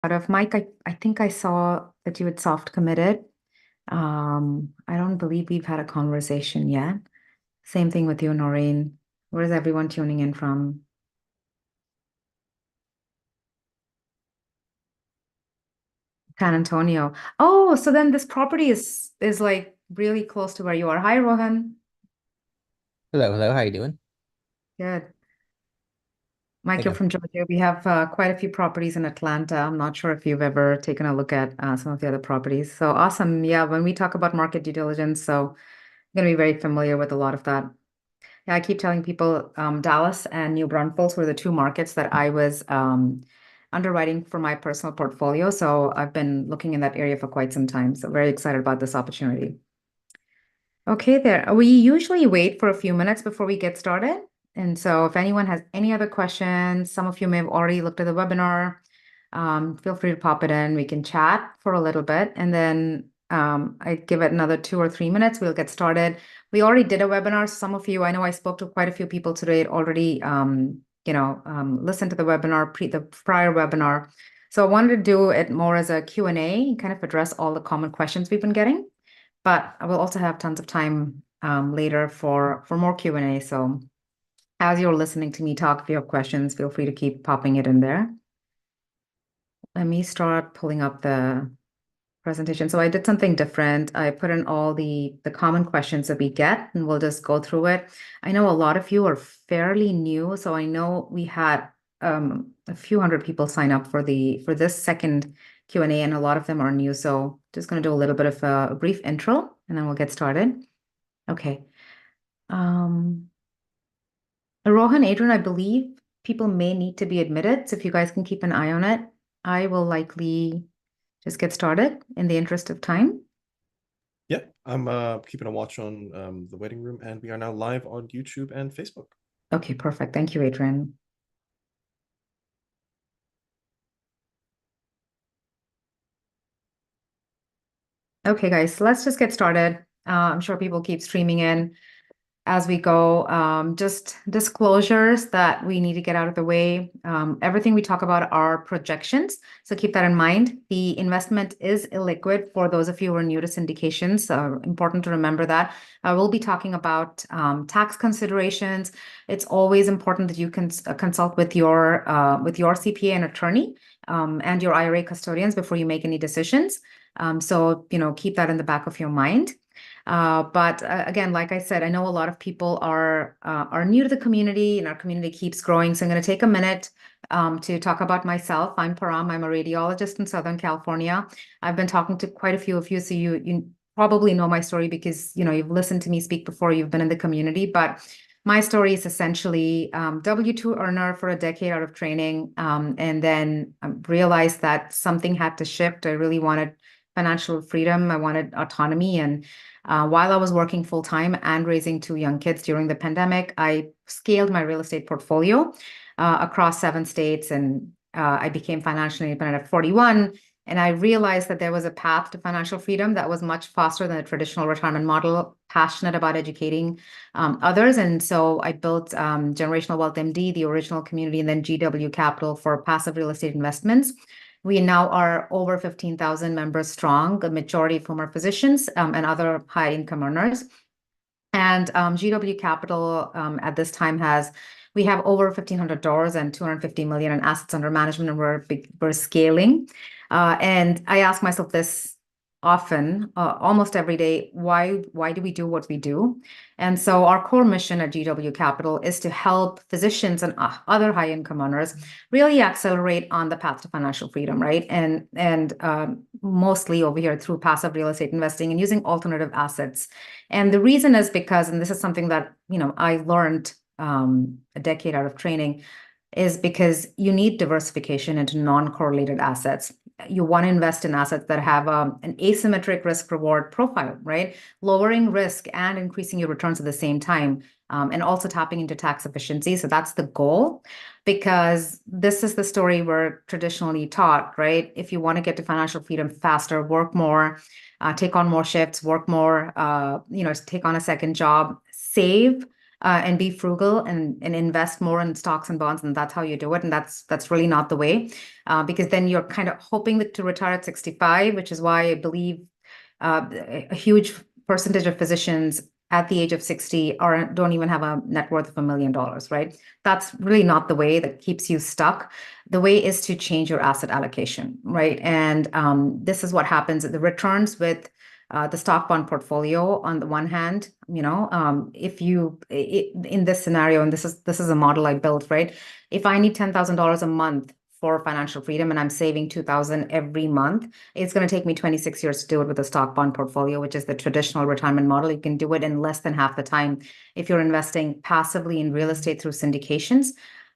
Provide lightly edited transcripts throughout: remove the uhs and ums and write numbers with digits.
Out of Mike, I think I saw that you had soft committed. I don't believe we've had a conversation yet. Same thing with you, Noreen. Where's everyone tuning in from? San Antonio. Oh, so then this property is like really close to where you are. Hi, Rohan. Hello, hello. How you doing? Good. Mike, Hey, you're go. from Georgia. We have quite a few properties in Atlanta. I'm not sure if you've ever taken a look at some of the other properties. So awesome. Yeah, when we talk about market due diligence, so I'm going to be very familiar with a lot of that. Yeah, I keep telling people Dallas and New Braunfels were the two markets that I was underwriting for my personal portfolio. So I've been looking in that area for quite some time. So very excited about this opportunity. Okay, there. We usually wait for a few minutes before we get started. And so if anyone has any other questions, some of you may have already looked at the webinar, feel free to pop it in. We can chat for a little bit and then I give it another 2 or 3 minutes. We'll get started. We already did a webinar. Some of you, I know I spoke to quite a few people today already, listened to the webinar, the prior webinar. So I wanted to do it more as a Q&A, kind of address all the common questions we've been getting. But I will also have tons of time later for more Q&A. So as you're listening to me talk, if you have questions, feel free to keep popping it in there. Let me start pulling up the presentation. So I did something different. I put in all the common questions that we get, and we'll just go through it. I know a lot of you are fairly new, so I know we had a few hundred people sign up for this second Q&A, and a lot of them are new. So just going to do a little bit of a brief intro, and then we'll get started. Okay. Um, Rohan, Adrian, I believe people may need to be admitted. So if you guys can keep an eye on it, I will likely just get started in the interest of time. Yeah, I'm keeping a watch on the waiting room, and we are now live on YouTube and Facebook. Okay, perfect. Thank you, Adrian. Okay, guys, so let's just get started. I'm sure people keep streaming in as we go. Just disclosures that we need to get out of the way. Everything we talk about are projections, so keep that in mind. The investment is illiquid for those of you who are new to syndications. Important to remember that. We'll be talking about tax considerations. It's always important that you can consult with your CPA and attorney and your IRA custodians before you make any decisions. So, keep that in the back of your mind. But again, like I said, I know a lot of people are new to the community, and our community keeps growing. So I'm going to take a minute to talk about myself. I'm Param. I'm a radiologist in Southern California. I've been talking to quite a few of you, so you probably know my story because you've listened to me speak before. You've been in the community, but my story is essentially W-2 earner for a decade out of training, and then realized that something had to shift. I really wanted financial freedom. I wanted autonomy. And while I was working full time and raising two young kids during the pandemic, I scaled my real estate portfolio across 7 states, and I became financially independent at 41. And I realized that there was a path to financial freedom that was much faster than the traditional retirement model, passionate about educating others. And so I built Generational Wealth MD, the original community, and then GW Capital for passive real estate investments. We now are over 15,000 members strong, the majority of whom are physicians and other high income earners. And GW Capital at this time we have over 1,500 doors and 250 million in assets under management, and we're scaling. And I ask myself this often, almost every day, why do we do what we do? And so our core mission at GW Capital is to help physicians and other high income earners really accelerate on the path to financial freedom, right? And mostly over here through passive real estate investing and using alternative assets. And the reason is because, and this is something that I learned a decade out of training, is because you need diversification into non-correlated assets. You want to invest in assets that have an asymmetric risk reward profile, right? Lowering risk and increasing your returns at the same time, and also tapping into tax efficiency. So that's the goal, because this is the story we're traditionally taught, right? If you want to get to financial freedom faster, work more, take on more shifts, work more, take on a second job, save and be frugal and invest more in stocks and bonds, and that's how you do it. And that's really not the way, because then you're kind of hoping to retire at 65, which is why I believe a huge percentage of physicians at the age of 60 don't even have a net worth of $1 million, right? That's really not the way that keeps you stuck. The way is to change your asset allocation, right? And this is what happens. The returns with the stock bond portfolio, on the one hand, if in this scenario, and this is a model I built, right? If I need $10,000 a month for financial freedom and I'm saving 2,000 every month, it's going to take me 26 years to do it with a stock bond portfolio, which is the traditional retirement model. You can do it in less than half the time if you're investing passively in real estate through syndications.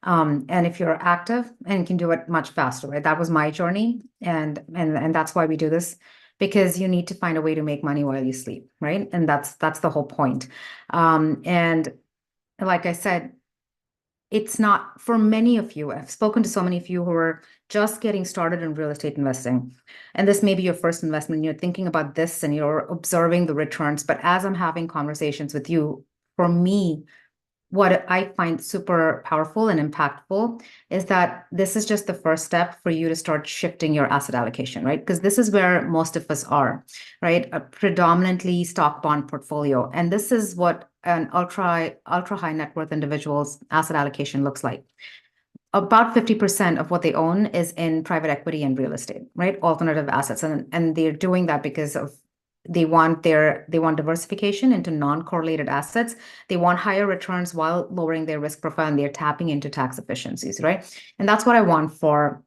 And if you're active, and can do it much faster, right? That was my journey. And that's why we do this, because you need to find a way to make money while you sleep, right? And that's the whole point. And like I said, it's not for many of you. I've spoken to so many of you who are just getting started in real estate investing. And this may be your first investment. And you're thinking about this and you're observing the returns. But as I'm having conversations with you, for me, what I find super powerful and impactful is that this is just the first step for you to start shifting your asset allocation, right? Because this is where most of us are, right? A predominantly stock bond portfolio. And this is what an ultra high net worth individual's asset allocation looks like. About 50% of what they own is in private equity and real estate, right? Alternative assets. And they're doing that because of they want diversification into non-correlated assets. They want higher returns while lowering their risk profile, and they're tapping into tax efficiencies, right? And that's what I want for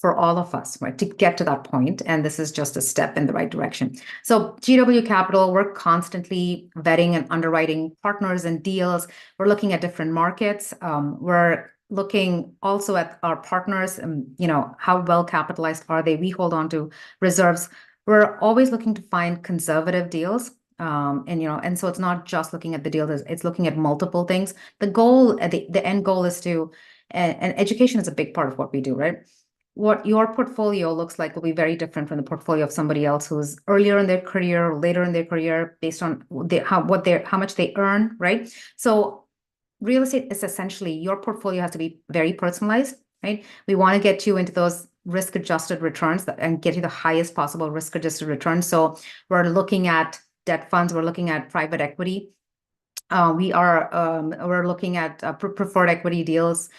all of us, right, to get to that point. And this is just a step in the right direction. So GW Capital, we're constantly vetting and underwriting partners and deals. We're looking at different markets. We're looking also at our partners, and how well capitalized are they? We hold on to reserves. We're always looking to find conservative deals. And so it's not just looking at the deals, it's looking at multiple things. The goal, the end goal is to, and education is a big part of what we do, right? What your portfolio looks like will be very different from the portfolio of somebody else who's earlier in their career or later in their career, based on how much they earn, right? So real estate is essentially, your portfolio has to be very personalized, right? We want to get you into those risk-adjusted returns and get you the highest possible risk-adjusted returns. So we're looking at debt funds, we're looking at private equity. We're looking at preferred equity deals,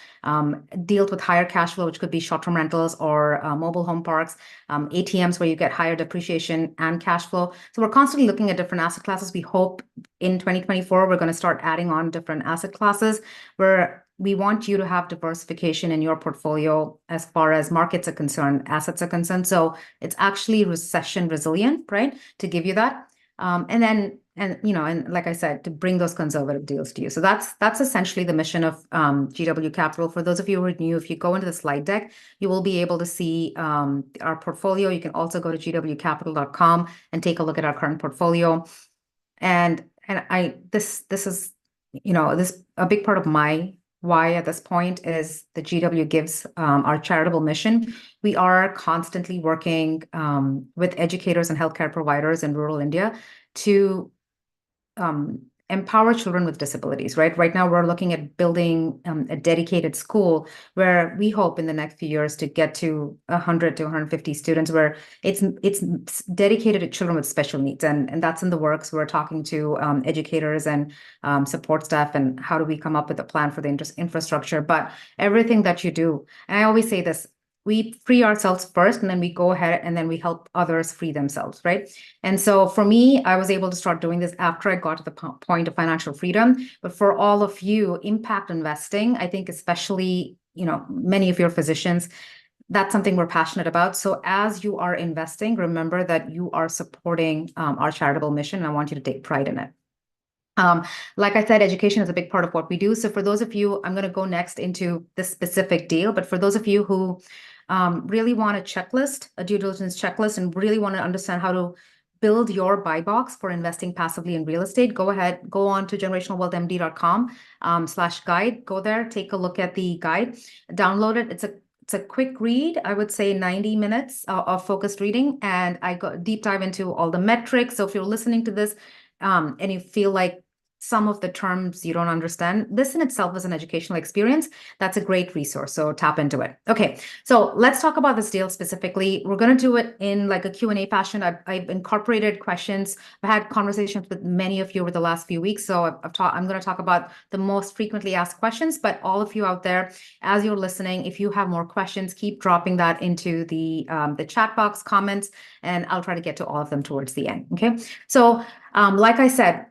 deals with higher cash flow, which could be short-term rentals or mobile home parks, ATMs where you get higher depreciation and cash flow. So we're constantly looking at different asset classes. We hope in 2024, we're going to start adding on different asset classes where we want you to have diversification in your portfolio as far as markets are concerned, assets are concerned. So it's actually recession resilient, right? To give you that. And like I said, to bring those conservative deals to you. So that's essentially the mission of GW Capital. For those of you who are new, if you go into the slide deck, you will be able to see our portfolio. You can also go to gwcapital.com and take a look at our current portfolio. And this is this a big part of my why at this point is the GW gives our charitable mission. We are constantly working with educators and healthcare providers in rural India to empower children with disabilities, right? Right now, we're looking at building a dedicated school where we hope in the next few years to get to 100 to 150 students, where it's dedicated to children with special needs. And that's in the works. We're talking to educators and support staff, and how do we come up with a plan for the infrastructure. But everything that you do, and I always say this, we free ourselves first, and then we go ahead and then we help others free themselves, right? And so for me, I was able to start doing this after I got to the point of financial freedom. But for all of you, impact investing, I think especially, many of your physicians, that's something we're passionate about. So as you are investing, remember that you are supporting our charitable mission, and I want you to take pride in it. Like I said, education is a big part of what we do. So for those of you, I'm going to go next into this specific deal, but for those of you who really want a checklist, a due diligence checklist, and really want to understand how to build your buy box for investing passively in real estate, go on to generationalwealthmd.com/guide. Go there, take a look at the guide, download it. It's a quick read, I would say 90 minutes of focused reading, and I go deep dive into all the metrics. So if you're listening to this and you feel like some of the terms you don't understand, this in itself is an educational experience. That's a great resource. So tap into it. Okay. So let's talk about this deal specifically. We're going to do it in like a Q&A fashion. I've incorporated questions. I've had conversations with many of you over the last few weeks. So I'm going to talk about the most frequently asked questions, but all of you out there, as you're listening, if you have more questions, keep dropping that into the chat box comments, and I'll try to get to all of them towards the end. Okay. So like I said,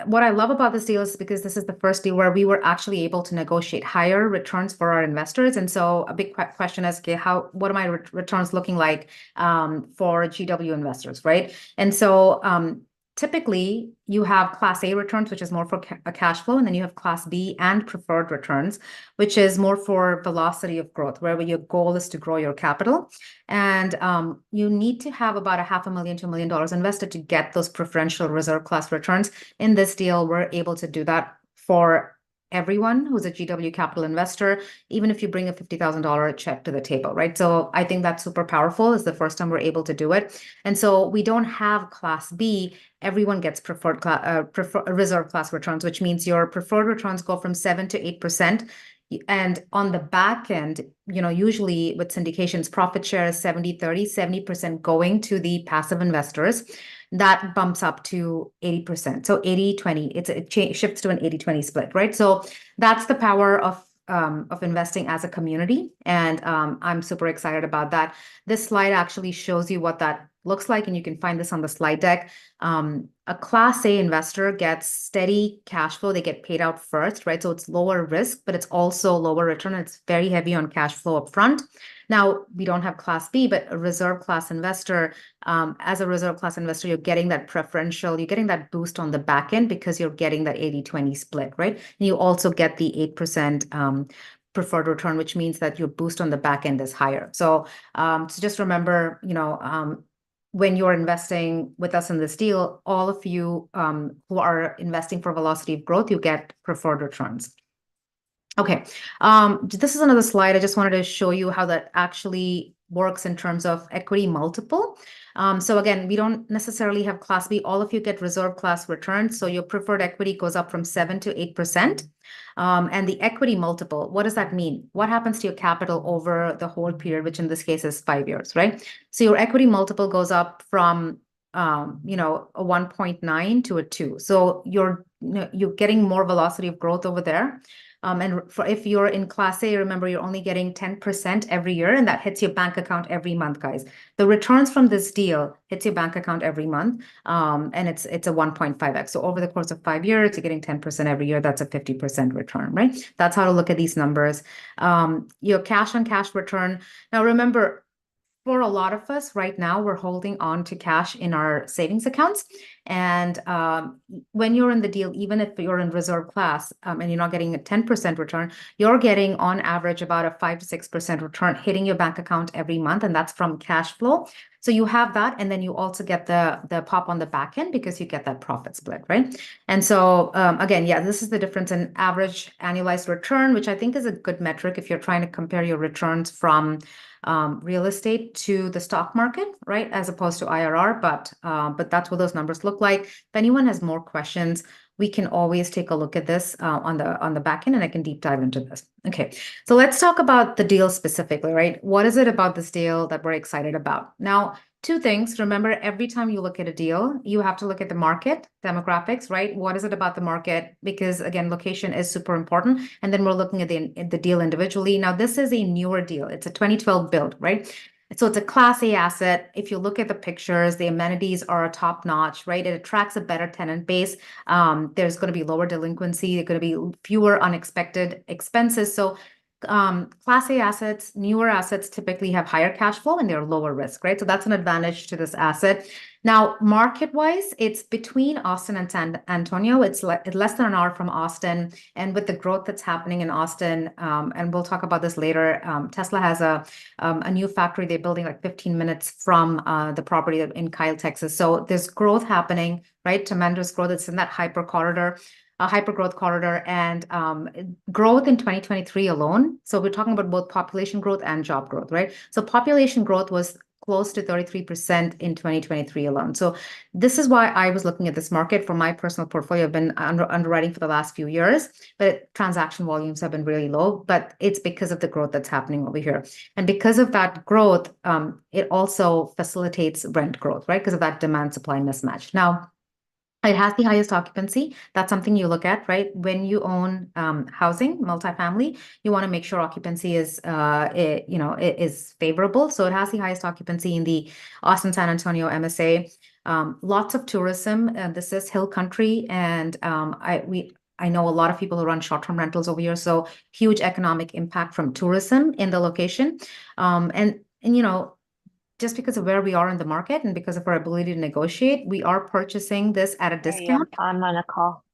what I love about this deal is because this is the first deal where we were actually able to negotiate higher returns for our investors. And so a big question is, okay, what are my returns looking like for GW investors, right? And so typically you have Class A returns, which is more for a cash flow, and then you have Class B and preferred returns, which is more for velocity of growth, where your goal is to grow your capital. And you need to have about $500,000 to $1 million invested to get those preferential reserve class returns. In this deal, we're able to do that for everyone who's a GW capital investor, even if you bring a $50,000 check to the table, right? So I think that's super powerful. It's the first time we're able to do it. And so we don't have Class B. Everyone gets preferred reserve class returns, which means your preferred returns go from 7 to 8%. And on the back end, usually with syndications, profit share is 70-30, 70% going to the passive investors. That bumps up to 80%. So 80-20, it shifts to an 80-20 split, right? So that's the power of investing as a community. And I'm super excited about that. This slide actually shows you what that looks like, and you can find this on the slide deck. A Class A investor gets steady cash flow. They get paid out first, right? So it's lower risk, but it's also lower return. It's very heavy on cash flow up front. Now, we don't have Class B, but a reserve class investor, as a reserve class investor, you're getting that preferential, you're getting that boost on the back end because you're getting that 80-20 split, right? And you also get the 8% preferred return, which means that your boost on the back end is higher. So just remember, when you're investing with us in this deal, all of you who are investing for velocity of growth, you get preferred returns. Okay, this is another slide. I just wanted to show you how that actually works in terms of equity multiple. So again, we don't necessarily have Class B. All of you get reserve class returns. So your preferred equity goes up from 7 to 8%. And the equity multiple, what does that mean? What happens to your capital over the whole period, which in this case is 5 years, right? So your equity multiple goes up from a 1.9 to a 2. So you're getting more velocity of growth over there. And if you're in Class A, remember, you're only getting 10% every year, and that hits your bank account every month, guys. The returns from this deal hits your bank account every month, and it's a 1.5x. So over the course of 5 years, you're getting 10% every year. That's a 50% return, right? That's how to look at these numbers. Your cash on cash return. Now, remember, for a lot of us right now, we're holding on to cash in our savings accounts. And when you're in the deal, even if you're in reserve class and you're not getting a 10% return, you're getting on average about a 5 to 6% return hitting your bank account every month. And that's from cash flow. So you have that. And then you also get the pop on the back end because you get that profit split, right? And so again, yeah, this is the difference in average annualized return, which I think is a good metric if you're trying to compare your returns from real estate to the stock market, right? As opposed to IRR, but that's what those numbers look like. If anyone has more questions, we can always take a look at this on the back end, and I can deep dive into this. Okay, so let's talk about the deal specifically, right? What is it about this deal that we're excited about? Now, two things. Remember, every time you look at a deal, you have to look at the market demographics, right? What is it about the market? Because again, location is super important. And then we're looking at the deal individually. Now, this is a newer deal. It's a 2012 build, right? So it's a Class A asset. If you look at the pictures, the amenities are top notch, right? It attracts a better tenant base. There's going to be lower delinquency. There's going to be fewer unexpected expenses. So Class A assets, newer assets typically have higher cash flow and they're lower risk, right? So that's an advantage to this asset. Now, market-wise, it's between Austin and San Antonio. It's less than an hour from Austin. And with the growth that's happening in Austin, and we'll talk about this later, Tesla has a new factory they're building like 15 minutes from the property in Kyle, Texas. So there's growth happening, right? Tremendous growth. It's in that hyper corridor. A hyper-growth corridor, and growth in 2023 alone. So we're talking about both population growth and job growth, right? So population growth was close to 33% in 2023 alone. So this is why I was looking at this market for my personal portfolio. I've been underwriting for the last few years, but transaction volumes have been really low, but it's because of the growth that's happening over here. And because of that growth, it also facilitates rent growth, right? Because of that demand supply mismatch. Now, it has the highest occupancy. That's something you look at, right? When you own housing, multifamily, you want to make sure occupancy is, is favorable. So it has the highest occupancy in the Austin, San Antonio MSA. Lots of tourism. This is hill country, and I know a lot of people who run short-term rentals over here. So huge economic impact from tourism in the location, and just because of where we are in the market and because of our ability to negotiate, we are purchasing this at a Sorry, discount. I'm on a call.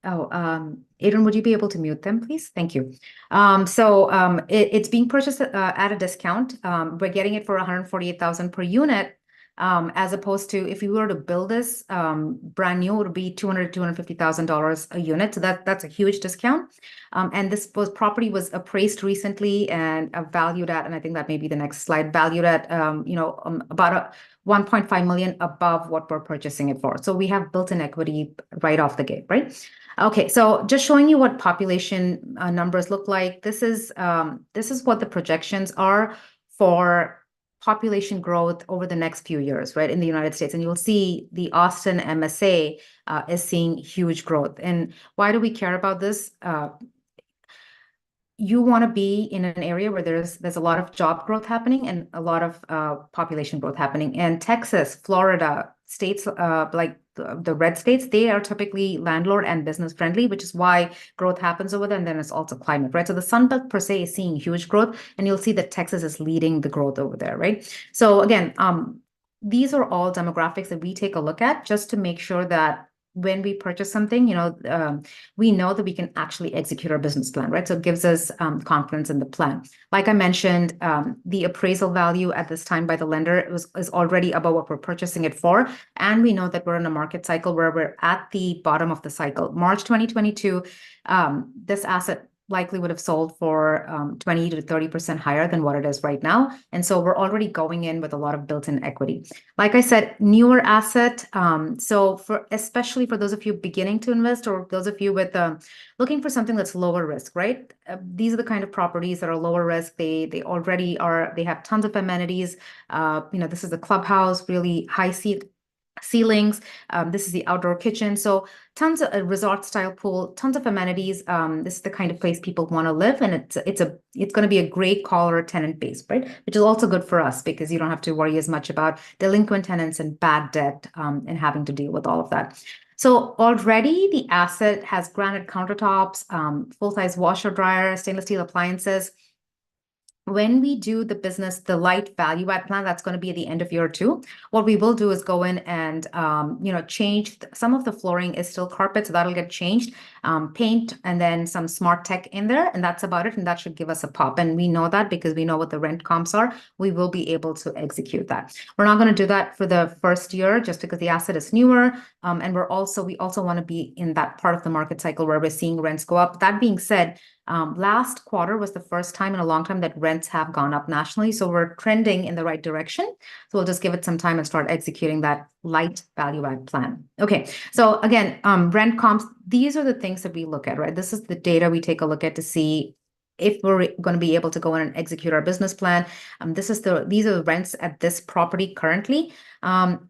Oh, Adrian, would you be able to mute them, please? Thank you. It's being purchased at a discount. We're getting it for 148,000 per unit, as opposed to if you were to build this brand new, it would be $250,000 a unit. So that's a huge discount. And this property was appraised recently and valued at, and I think that may be the next slide, valued at about 1.5 million above what we're purchasing it for. So we have built-in equity right off the gate, right? Okay, so just showing you what population numbers look like. This is what the projections are for population growth over the next few years, right, in the United States. And you'll see the Austin MSA is seeing huge growth. And why do we care about this? You want to be in an area where there's a lot of job growth happening and a lot of population growth happening. And Texas, Florida, states like the red states, they are typically landlord and business friendly, which is why growth happens over there. And then it's also climate, right? So the Sun Belt per se is seeing huge growth, and you'll see that Texas is leading the growth over there, right? So again, these are all demographics that we take a look at just to make sure that when we purchase something, we know that we can actually execute our business plan, right? So it gives us confidence in the plan. Like I mentioned, the appraisal value at this time by the lender is already above what we're purchasing it for. And we know that we're in a market cycle where we're at the bottom of the cycle. March 2022, this asset likely would have sold for 20 to 30% higher than what it is right now. And so we're already going in with a lot of built-in equity. Like I said, newer asset. So especially for those of you beginning to invest, or those of you with looking for something that's lower risk, right? These are the kind of properties that are lower risk. They already are, they have tons of amenities. This is a clubhouse, really high ceilings. This is the outdoor kitchen. So tons of a resort style pool, tons of amenities. This is the kind of place people want to live, and it's going to be a great caller tenant base, right? Which is also good for us because you don't have to worry as much about delinquent tenants and bad debt and having to deal with all of that. So already the asset has granite countertops, full-size washer dryer, stainless steel appliances. When we do the light value add plan, that's going to be at the end of year 2. What we will do is go in and, change some of the flooring is still carpet, so that'll get changed, paint, and then some smart tech in there, and that's about it. And that should give us a pop. And we know that because we know what the rent comps are. We will be able to execute that. We're not going to do that for the first year just because the asset is newer, and we also want to be in that part of the market cycle where we're seeing rents go up. That being said, last quarter was the first time in a long time that rents have gone up nationally. So we're trending in the right direction. So we'll just give it some time and start executing that light value add plan. Okay. So again, rent comps, these are the things that we look at, right? This is the data we take a look at to see if we're going to be able to go in and execute our business plan. These are the rents at this property currently.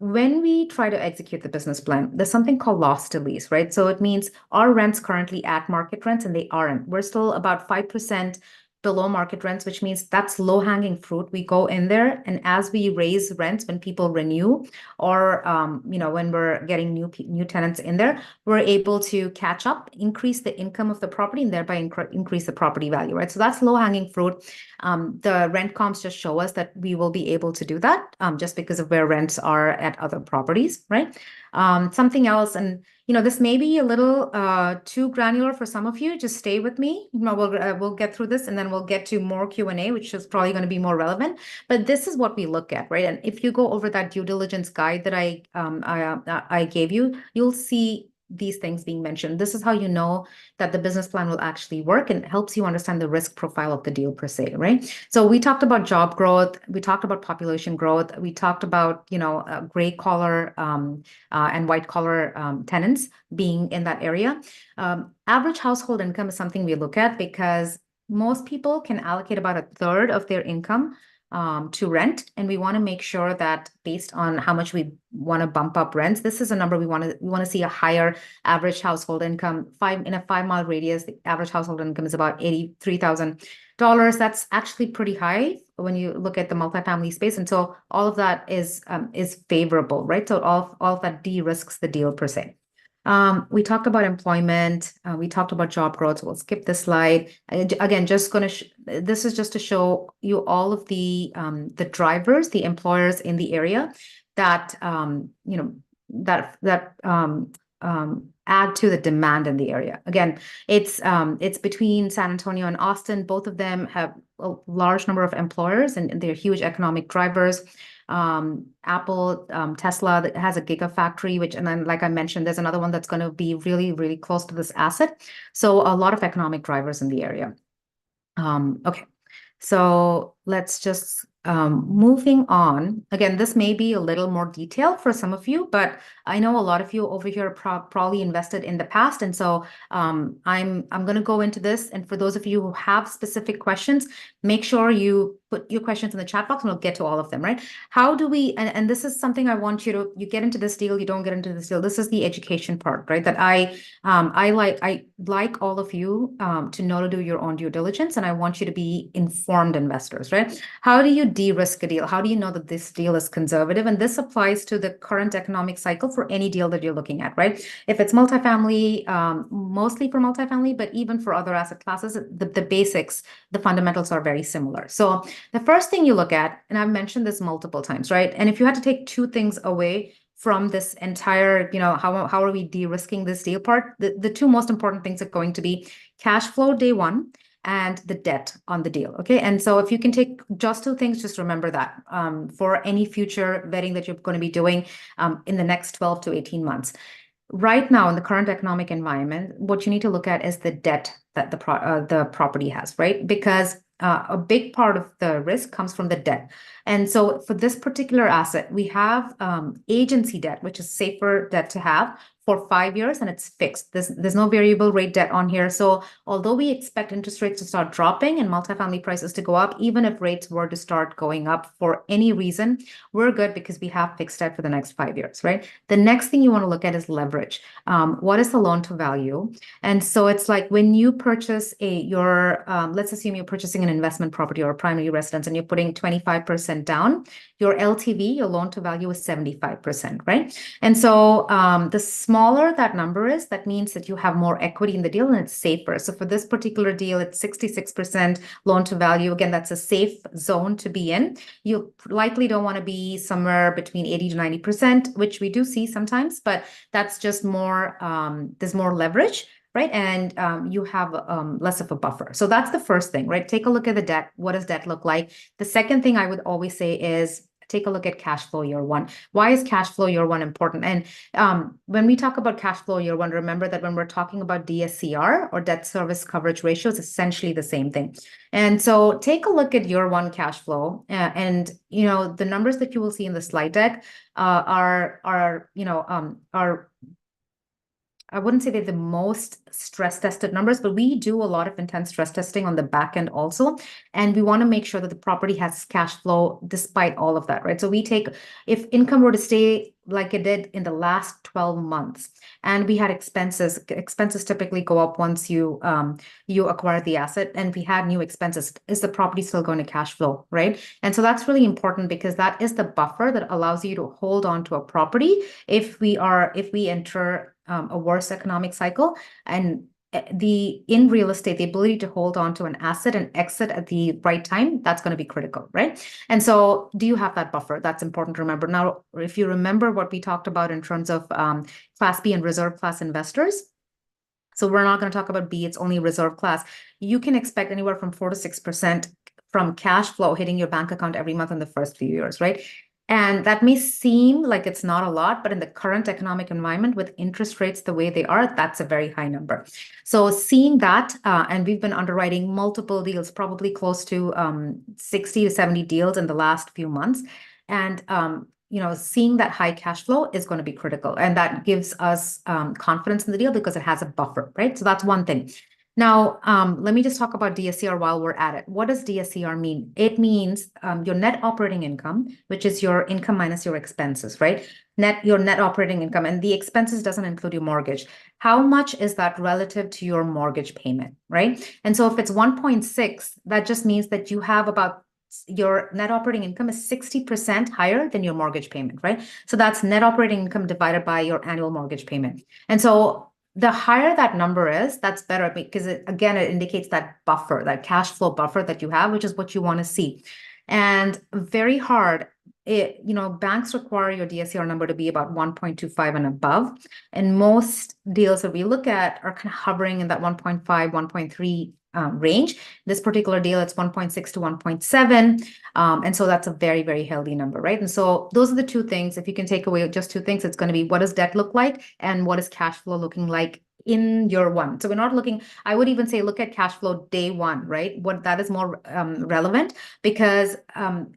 When we try to execute the business plan, there's something called loss to lease, right? So it means our rents currently at market rents, and they aren't. We're still about 5% below market rents, which means that's low-hanging fruit. We go in there, and as we raise rents when people renew, or when we're getting new tenants in there, we're able to catch up, increase the income of the property, and thereby increase the property value, right? So that's low-hanging fruit. The rent comps just show us that we will be able to do that just because of where rents are at other properties, right? Something else, and this may be a little too granular for some of you. Just stay with me. We'll get through this, and then we'll get to more Q&A, which is probably going to be more relevant. But this is what we look at, right? And if you go over that due diligence guide that I gave you, you'll see these things being mentioned. This is how you know that the business plan will actually work and helps you understand the risk profile of the deal per se, right? So we talked about job growth, we talked about population growth, we talked about, gray collar and white collar tenants being in that area. Average household income is something we look at because most people can allocate about a third of their income to rent, and we want to make sure that based on how much we want to bump up rents, this is a number we want to see a higher average household income. In a 5 mile radius, the average household income is about $83,000. That's actually pretty high when you look at the multifamily space, and so all of that is favorable, right? So all of that de-risks the deal per se. We talked about employment. We talked about job growth. So we'll skip this slide. Again, this is just to show you all of the drivers, the employers in the area that add to the demand in the area. Again, it's between San Antonio and Austin. Both of them have a large number of employers, and they're huge economic drivers. Apple, Tesla that has a gigafactory, and then, like I mentioned, there's another one that's going to be really, really close to this asset. So a lot of economic drivers in the area. Okay, so let's just moving on. Again, this may be a little more detailed for some of you, but I know a lot of you over here probably invested in the past, and so I'm going to go into this. And for those of you who have specific questions, make sure you put your questions in the chat box, and we'll get to all of them. Right? How do we? And this is something I want you get into this deal, you don't get into this deal. This is the education part, right? That I like all of you to know to do your own due diligence, and I want you to be informed investors, right? How do you de-risk a deal? How do you know that this deal is conservative? And this applies to the current economic cycle for any deal that you're looking at, right? If it's multifamily, mostly for multifamily, but even for other asset classes, the basics, the fundamentals are very similar. So the first thing you look at, and I've mentioned this multiple times, right? And if you had to take two things away from this entire, how are we de-risking this deal part? The two most important things are going to be cash flow day one and the debt on the deal. Okay. And so if you can take just two things, just remember that for any future vetting that you're going to be doing in the next 12 to 18 months. Right now, in the current economic environment, what you need to look at is the debt that the property has, right? Because a big part of the risk comes from the debt. And so for this particular asset, we have agency debt, which is safer debt to have for 5 years, and it's fixed. There's no variable rate debt on here. So although we expect interest rates to start dropping and multifamily prices to go up, even if rates were to start going up for any reason, we're good because we have fixed debt for the next 5 years, right? The next thing you want to look at is leverage. What is the loan to value? And so it's like when you purchase let's assume you're purchasing an investment property or a primary residence, and you're putting 25% down, your LTV, your loan to value, is 75%, right? And so the smaller that number is, that means that you have more equity in the deal and it's safer. So for this particular deal, it's 66% loan to value. Again, that's a safe zone to be in. You likely don't want to be somewhere between 80 to 90%, which we do see sometimes, but that's just more, there's more leverage, right? And you have less of a buffer. So that's the first thing, right? Take a look at the debt. What does debt look like? The second thing I would always say is take a look at cash flow year one. Why is cash flow year one important? And when we talk about cash flow year one, remember that when we're talking about DSCR or debt service coverage ratio, it's essentially the same thing. And so take a look at year one cash flow, and the numbers that you will see in the slide deck are I wouldn't say they're the most stress tested numbers, but we do a lot of intense stress testing on the back end also. And we want to make sure that the property has cash flow despite all of that, right? So if income were to stay like it did in the last 12 months, and we had expenses typically go up once you acquire the asset, and we had new expenses, is the property still going to cash flow, right? And so that's really important because that is the buffer that allows you to hold on to a property if we enter a worse economic cycle. And in real estate, the ability to hold on to an asset and exit at the right time, that's going to be critical, right? And so do you have that buffer? That's important to remember. Now, if you remember what we talked about in terms of Class B and reserve class investors, so we're not going to talk about B, it's only reserve class. You can expect anywhere from 4 to 6% from cash flow hitting your bank account every month in the first few years, right? And that may seem like it's not a lot, but in the current economic environment with interest rates the way they are, that's a very high number. So seeing that, and we've been underwriting multiple deals, probably close to 60 to 70 deals in the last few months. And seeing that high cash flow is going to be critical. And that gives us confidence in the deal because it has a buffer, right? So that's one thing. Now, let me just talk about DSCR while we're at it. What does DSCR mean? It means your net operating income, which is your income minus your expenses, right? Your net operating income, and the expenses doesn't include your mortgage. How much is that relative to your mortgage payment, right? And so if it's 1.6, that just means that you have about your net operating income is 60% higher than your mortgage payment, right? So that's net operating income divided by your annual mortgage payment. And so the higher that number is, that's better because it indicates that buffer, that cash flow buffer that you have, which is what you want to see. And very hard, banks require your DSCR number to be about 1.25 and above. And most deals that we look at are kind of hovering in that 1.5, 1.3 range. This particular deal, it's 1.6 to 1.7. And so that's a very, very healthy number, right? And so those are the two things. If you can take away just two things, it's going to be what does debt look like and what is cash flow looking like in year one. So we're not looking, I would even say look at cash flow day one, right? What that is more relevant because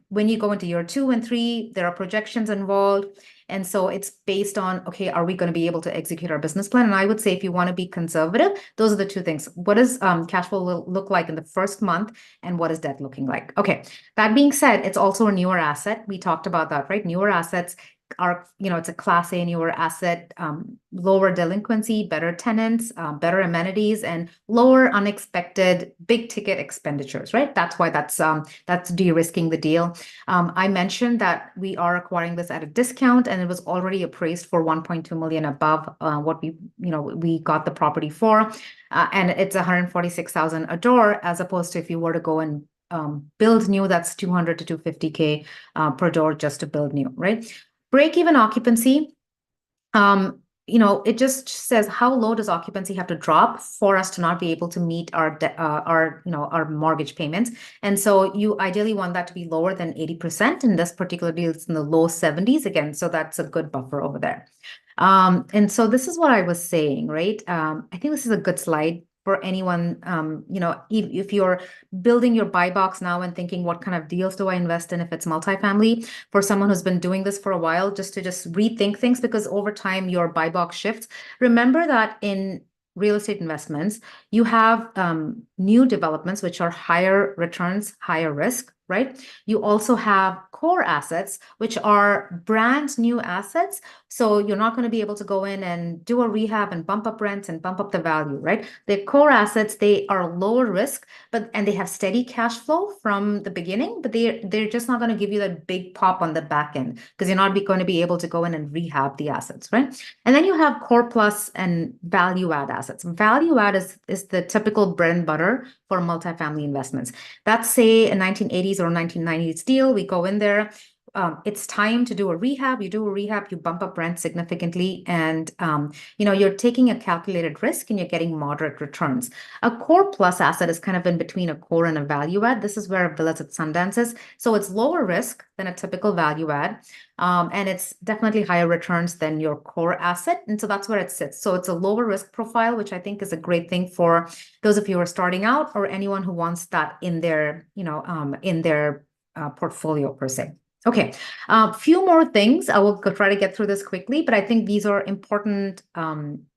when you go into year 2 and 3, there are projections involved. And so it's based on, okay, are we going to be able to execute our business plan? And I would say if you want to be conservative, those are the two things. What does cash flow look like in the first month and what is debt looking like? Okay, that being said, it's also a newer asset. We talked about that, right? Newer assets are, it's a class A newer asset, lower delinquency, better tenants, better amenities, and lower unexpected big ticket expenditures, right? That's why that's de-risking the deal. I mentioned that we are acquiring this at a discount and it was already appraised for 1.2 million above what we got the property for. And it's 146,000 a door, as opposed to if you were to go and build new, that's 200 to 250K per door just to build new, right? Break-even occupancy, it just says how low does occupancy have to drop for us to not be able to meet our mortgage payments. And so you ideally want that to be lower than 80%. In this particular deal, it's in the low 70s again. So that's a good buffer over there. And so this is what I was saying, right? I think this is a good slide for anyone, if you're building your buy box now and thinking, what kind of deals do I invest in if it's multifamily? For someone who's been doing this for a while, just to rethink things, because over time your buy box shifts. Remember that in real estate investments, you have new developments, which are higher returns, higher risk, right? You also have core assets, which are brand new assets. So you're not going to be able to go in and do a rehab and bump up rents and bump up the value, right? The core assets, they are lower risk, and they have steady cash flow from the beginning, but they're just not going to give you that big pop on the back end because you're not going to be able to go in and rehab the assets, right? And then you have core plus and value add assets. Value add is the typical bread and butter for multifamily investments. That's say a 1980s or 1990s deal. We go in there. It's time to do a rehab. You do a rehab, you bump up rent significantly, and you're taking a calculated risk and you're getting moderate returns. A core plus asset is kind of in between a core and a value add. This is where Villas at Sundance is. So it's lower risk than a typical value add. And it's definitely higher returns than your core asset. And so that's where it sits. So it's a lower risk profile, which I think is a great thing for those of you who are starting out or anyone who wants that in their, portfolio per se. Okay, a few more things. I will try to get through this quickly, but I think these are important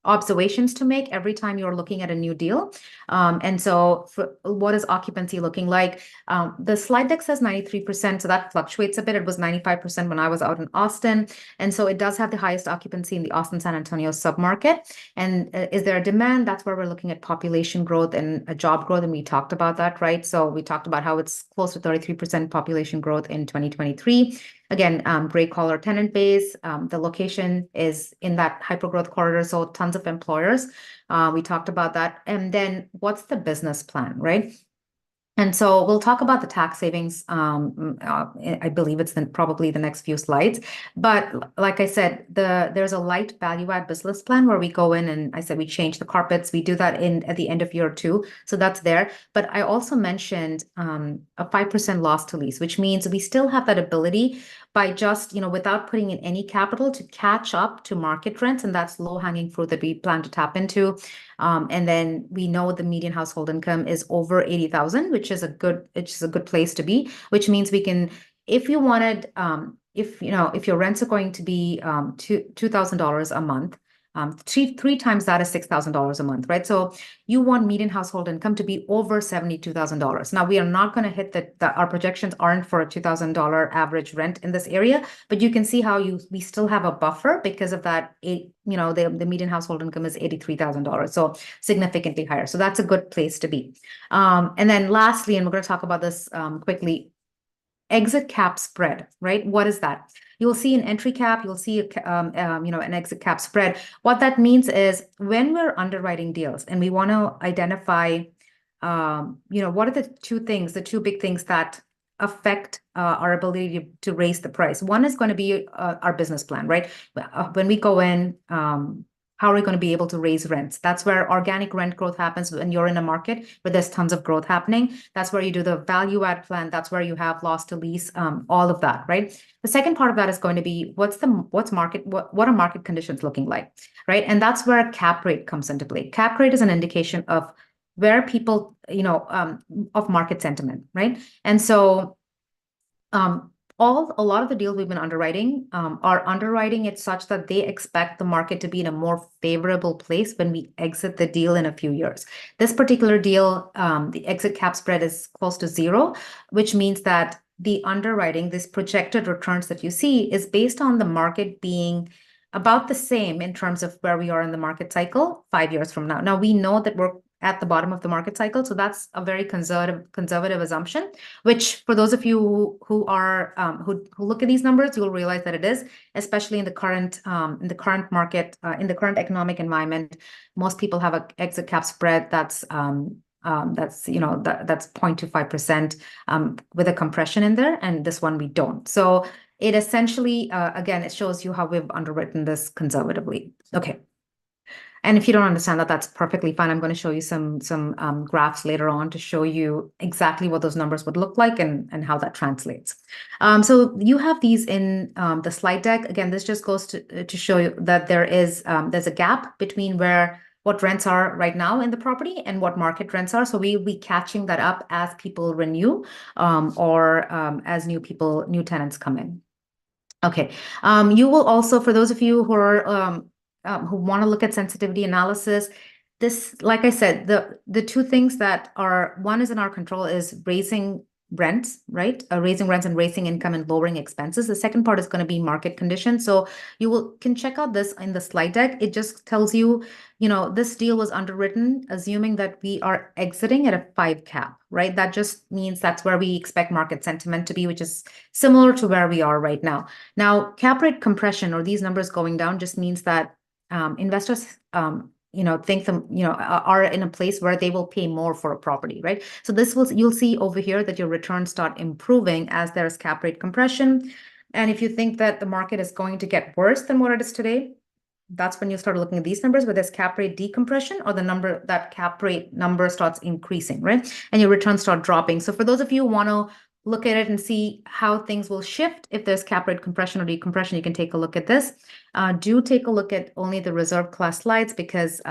observations to make every time you're looking at a new deal. And so what is occupancy looking like? The slide deck says 93%, so that fluctuates a bit. It was 95% when I was out in Austin. And so it does have the highest occupancy in the Austin, San Antonio submarket. And is there a demand? That's where we're looking at population growth and job growth. And we talked about that, right? So we talked about how it's close to 33% population growth in 2023. Again, gray collar tenant base. The location is in that hypergrowth corridor, so tons of employers. We talked about that. And then what's the business plan, right? And so we'll talk about the tax savings. I believe it's probably the next few slides. But like I said, there's a light value add business plan where we go in and I said we change the carpets. We do that at the end of year 2. So that's there. But I also mentioned a 5% loss to lease, which means we still have that ability by just, without putting in any capital to catch up to market rents. And that's low-hanging fruit that we plan to tap into. And then we know the median household income is over 80,000, which is a good place to be, which means we can, if you wanted, if your rents are going to be $2,000 a month, three times that is $6,000 a month, right? So you want median household income to be over $72,000. Now, we are not going to hit our projections aren't for a $2,000 average rent in this area, but you can see how we still have a buffer because of that. The median household income is $83,000, so significantly higher. So that's a good place to be. And then lastly, and we're going to talk about this quickly, exit cap spread, right? What is that? You'll see an entry cap, you'll see an exit cap spread. What that means is when we're underwriting deals and we want to identify, what are the two big things that affect our ability to raise the price. One is going to be our business plan, right? When we go in, how are we going to be able to raise rents? That's where organic rent growth happens when you're in a market where there's tons of growth happening. That's where you do the value add plan. That's where you have loss to lease, all of that, right? The second part of that is going to be what are market conditions looking like, right? And that's where cap rate comes into play. Cap rate is an indication of where people, of market sentiment, right? And so, a lot of the deals we've been underwriting are underwriting it such that they expect the market to be in a more favorable place when we exit the deal in a few years. This particular deal, the exit cap spread is close to zero, which means that the underwriting, this projected returns that you see, is based on the market being about the same in terms of where we are in the market cycle 5 years from now. Now, we know that we're at the bottom of the market cycle, so that's a very conservative assumption, which for those of you who are who look at these numbers, you'll realize that it is, especially in the current market, in the current economic environment. Most people have an exit cap spread that's 0.25% with a compression in there, and this one we don't. So it essentially, again, it shows you how we've underwritten this conservatively. Okay. And if you don't understand that, that's perfectly fine. I'm going to show you some graphs later on to show you exactly what those numbers would look like and how that translates. So you have these in the slide deck. Again, this just goes to show you that there's a gap between what rents are right now in the property and what market rents are. So we'll be catching that up as people renew or as new tenants come in. Okay. You will also, for those of you who are who want to look at sensitivity analysis, this, like I said, the two things that one is in our control is raising rents, right? Raising rents and raising income and lowering expenses. The second part is going to be market conditions. So you can check out this in the slide deck. It just tells you, this deal was underwritten assuming that we are exiting at a 5 cap, right? That just means that's where we expect market sentiment to be, which is similar to where we are right now. Now, cap rate compression or these numbers going down just means that investors, think are in a place where they will pay more for a property, right? So you'll see over here that your returns start improving as there's cap rate compression. And if you think that the market is going to get worse than what it is today, that's when you start looking at these numbers where there's cap rate decompression or that cap rate number starts increasing, right? And your returns start dropping. So for those of you who want to look at it and see how things will shift if there's cap rate compression or decompression, you can take a look at this. Do take a look at only the reserve class slides because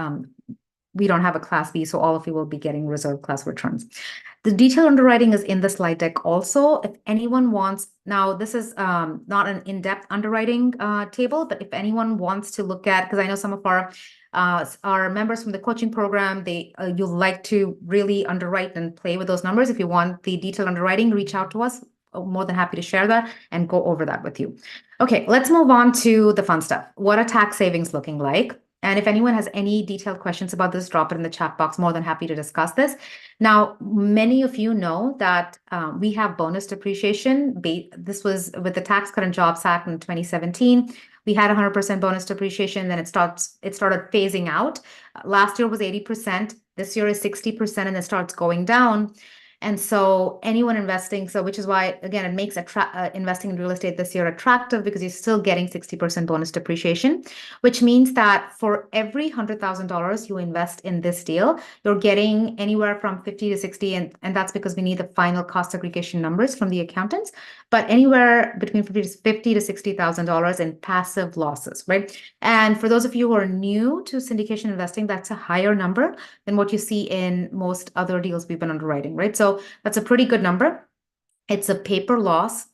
we don't have a class B, so all of you will be getting reserve class returns. The detailed underwriting is in the slide deck also. If anyone wants, now this is not an in-depth underwriting table, but if anyone wants to look at, because I know some of our members from the coaching program, you'll like to really underwrite and play with those numbers. If you want the detailed underwriting, reach out to us. I'm more than happy to share that and go over that with you. Okay, let's move on to the fun stuff. What are tax savings looking like? And if anyone has any detailed questions about this, drop it in the chat box. More than happy to discuss this. Now, many of you know that we have bonus depreciation. This was with the Tax Cut and Jobs Act in 2017. We had 100% bonus depreciation. Then it started phasing out. Last year was 80%. This year is 60%, and it starts going down. And so anyone investing, so which is why, again, it makes investing in real estate this year attractive because you're still getting 60% bonus depreciation, which means that for every $100,000 you invest in this deal, you're getting anywhere from 50 to 60, and that's because we need the final cost segregation numbers from the accountants, but anywhere between 50 to $60,000 in passive losses, right? And for those of you who are new to syndication investing, that's a higher number than what you see in most other deals we've been underwriting, right? So that's a pretty good number. It's a paper loss.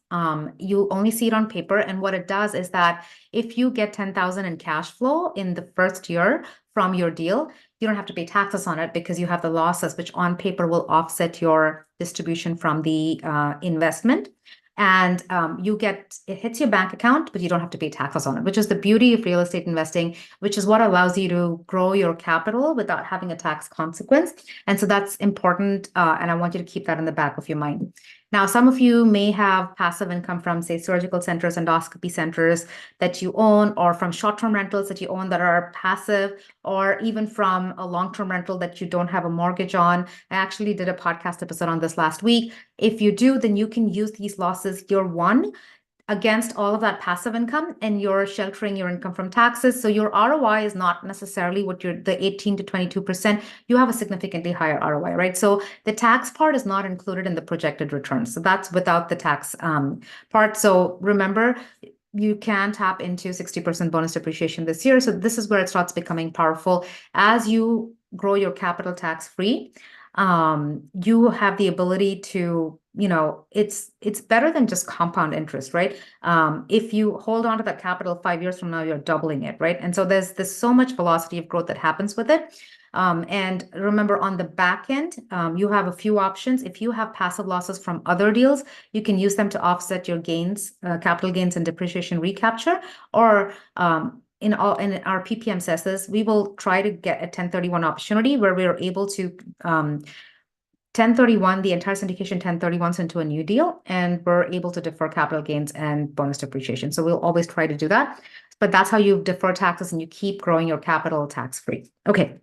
You only see it on paper. And what it does is that if you get 10,000 in cash flow in the first year from your deal, you don't have to pay taxes on it because you have the losses, which on paper will offset your distribution from the investment. And it hits your bank account, but you don't have to pay taxes on it, which is the beauty of real estate investing, which is what allows you to grow your capital without having a tax consequence. And so that's important. And I want you to keep that in the back of your mind. Now, some of you may have passive income from, say, surgical centers, endoscopy centers that you own, or from short-term rentals that you own that are passive, or even from a long-term rental that you don't have a mortgage on. I actually did a podcast episode on this last week. If you do, then you can use these losses year one against all of that passive income, and you're sheltering your income from taxes. So your ROI is not necessarily what the 18 to 22%. You have a significantly higher ROI, right? So the tax part is not included in the projected returns. So that's without the tax part. So remember, you can tap into 60% bonus depreciation this year. So this is where it starts becoming powerful. As you grow your capital tax free, you have the ability to, it's better than just compound interest, right? If you hold on to that capital 5 years from now, you're doubling it, right? And so there's so much velocity of growth that happens with it. And remember, on the back end, you have a few options. If you have passive losses from other deals, you can use them to offset your gains, capital gains and depreciation recapture, or in our PPM says this, we will try to get a 1031 opportunity where we are able to 1031 the entire syndication 1031s into a new deal, and we're able to defer capital gains and bonus depreciation. So we'll always try to do that, but that's how you defer taxes and you keep growing your capital tax free. Okay.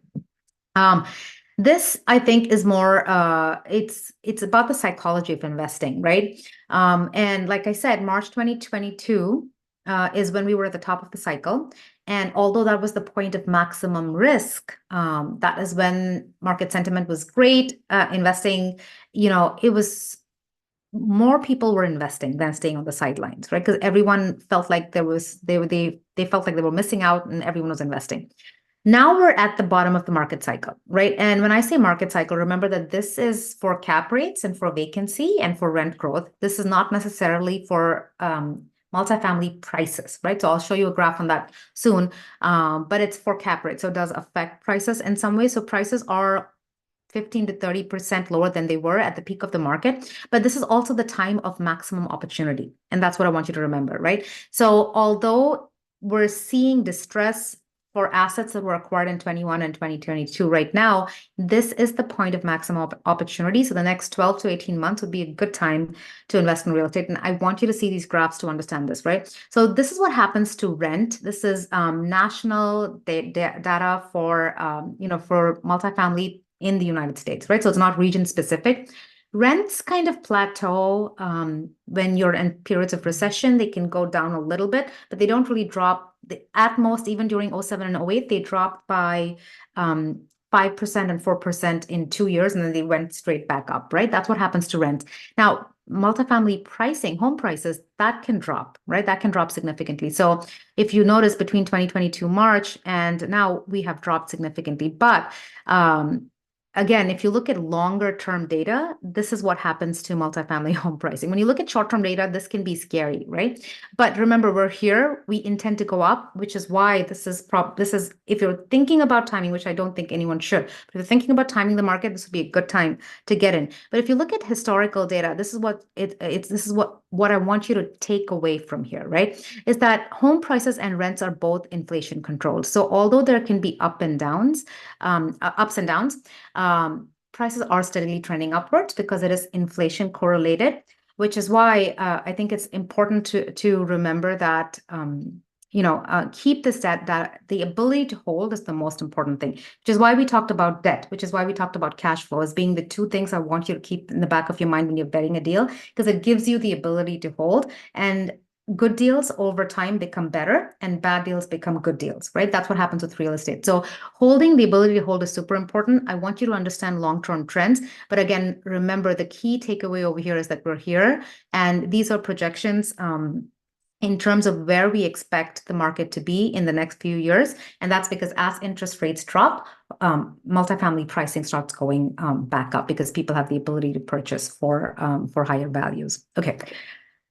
This I think is more it's about the psychology of investing, right? And like I said, March 2022 is when we were at the top of the cycle. And although that was the point of maximum risk, that is when market sentiment was great. Investing, it was more people were investing than staying on the sidelines, right? Because everyone felt like they felt like they were missing out, and everyone was investing. Now we're at the bottom of the market cycle, right? And when I say market cycle, remember that this is for cap rates and for vacancy and for rent growth. This is not necessarily for multifamily prices, right? So I'll show you a graph on that soon, but it's for cap rate. So it does affect prices in some ways. So prices are 15 to 30% lower than they were at the peak of the market. But this is also the time of maximum opportunity. And that's what I want you to remember, right? So although we're seeing distress for assets that were acquired in 21 and 2022 right now, this is the point of maximum opportunity. So the next 12 to 18 months would be a good time to invest in real estate. And I want you to see these graphs to understand this, right? So this is what happens to rent. This is national data for, for multifamily in the United States, right? So it's not region specific. Rents kind of plateau when you're in periods of recession. They can go down a little bit, but they don't really drop. At most, even during 07 and 08, they dropped by 5% and 4% in 2 years, and then they went straight back up, right? That's what happens to rent. Now, multifamily pricing, home prices, that can drop, right? That can drop significantly. So if you notice between 2022 March and now, we have dropped significantly. But again, if you look at longer term data, this is what happens to multifamily home pricing. When you look at short term data, this can be scary, right? But remember, we're here, we intend to go up, which is why this is if you're thinking about timing, which I don't think anyone should, but if you're thinking about timing the market, this would be a good time to get in. But if you look at historical data, this is what I want you to take away from here, right? Is that home prices and rents are both inflation controlled. So although there can be ups and downs, prices are steadily trending upwards because it is inflation correlated, which is why I think it's important to remember that keep this debt, that the ability to hold is the most important thing, which is why we talked about debt, which is why we talked about cash flow as being the two things I want you to keep in the back of your mind when you're betting a deal, because it gives you the ability to hold. And good deals over time become better and bad deals become good deals, right? That's what happens with real estate. So holding, the ability to hold is super important. I want you to understand long-term trends. But again, remember the key takeaway over here is that we're here and these are projections. In terms of where we expect the market to be in the next few years. And that's because as interest rates drop, multifamily pricing starts going back up because people have the ability to purchase for higher values. Okay.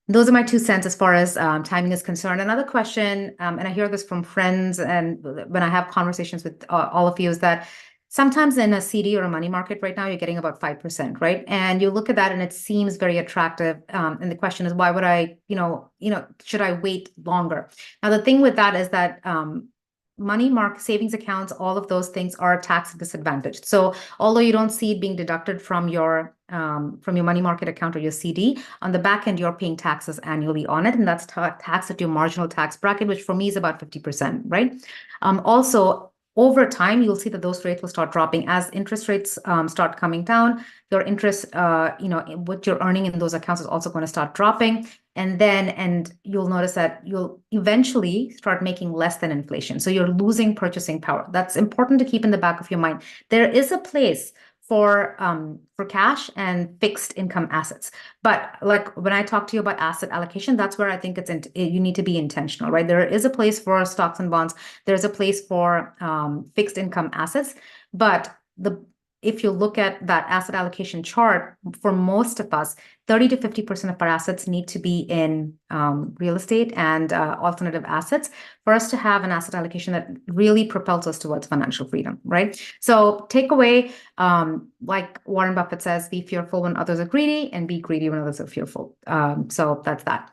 Those are my 2 cents as far as timing is concerned. Another question, and I hear this from friends and when I have conversations with all of you, is that sometimes in a CD or a money market right now, you're getting about 5%, right? And you look at that and it seems very attractive. And the question is, why would I, should I wait longer? Now, the thing with that is that money market savings accounts, all of those things are tax disadvantaged. So although you don't see it being deducted from your money market account or your CD, on the back end, you're paying taxes annually on it. And that's taxed at your marginal tax bracket, which for me is about 50%, right? Also, over time, you'll see that those rates will start dropping as interest rates start coming down. Your interest, what you're earning in those accounts is also going to start dropping. And you'll notice that you'll eventually start making less than inflation. So you're losing purchasing power. That's important to keep in the back of your mind. There is a place for cash and fixed income assets. But like when I talk to you about asset allocation, that's where I think you need to be intentional, right? There is a place for stocks and bonds. There's a place for fixed income assets. But if you look at that asset allocation chart, for most of us, 30 to 50% of our assets need to be in real estate and alternative assets for us to have an asset allocation that really propels us towards financial freedom, right? So takeaway, like Warren Buffett says, be fearful when others are greedy and be greedy when others are fearful. So that's that.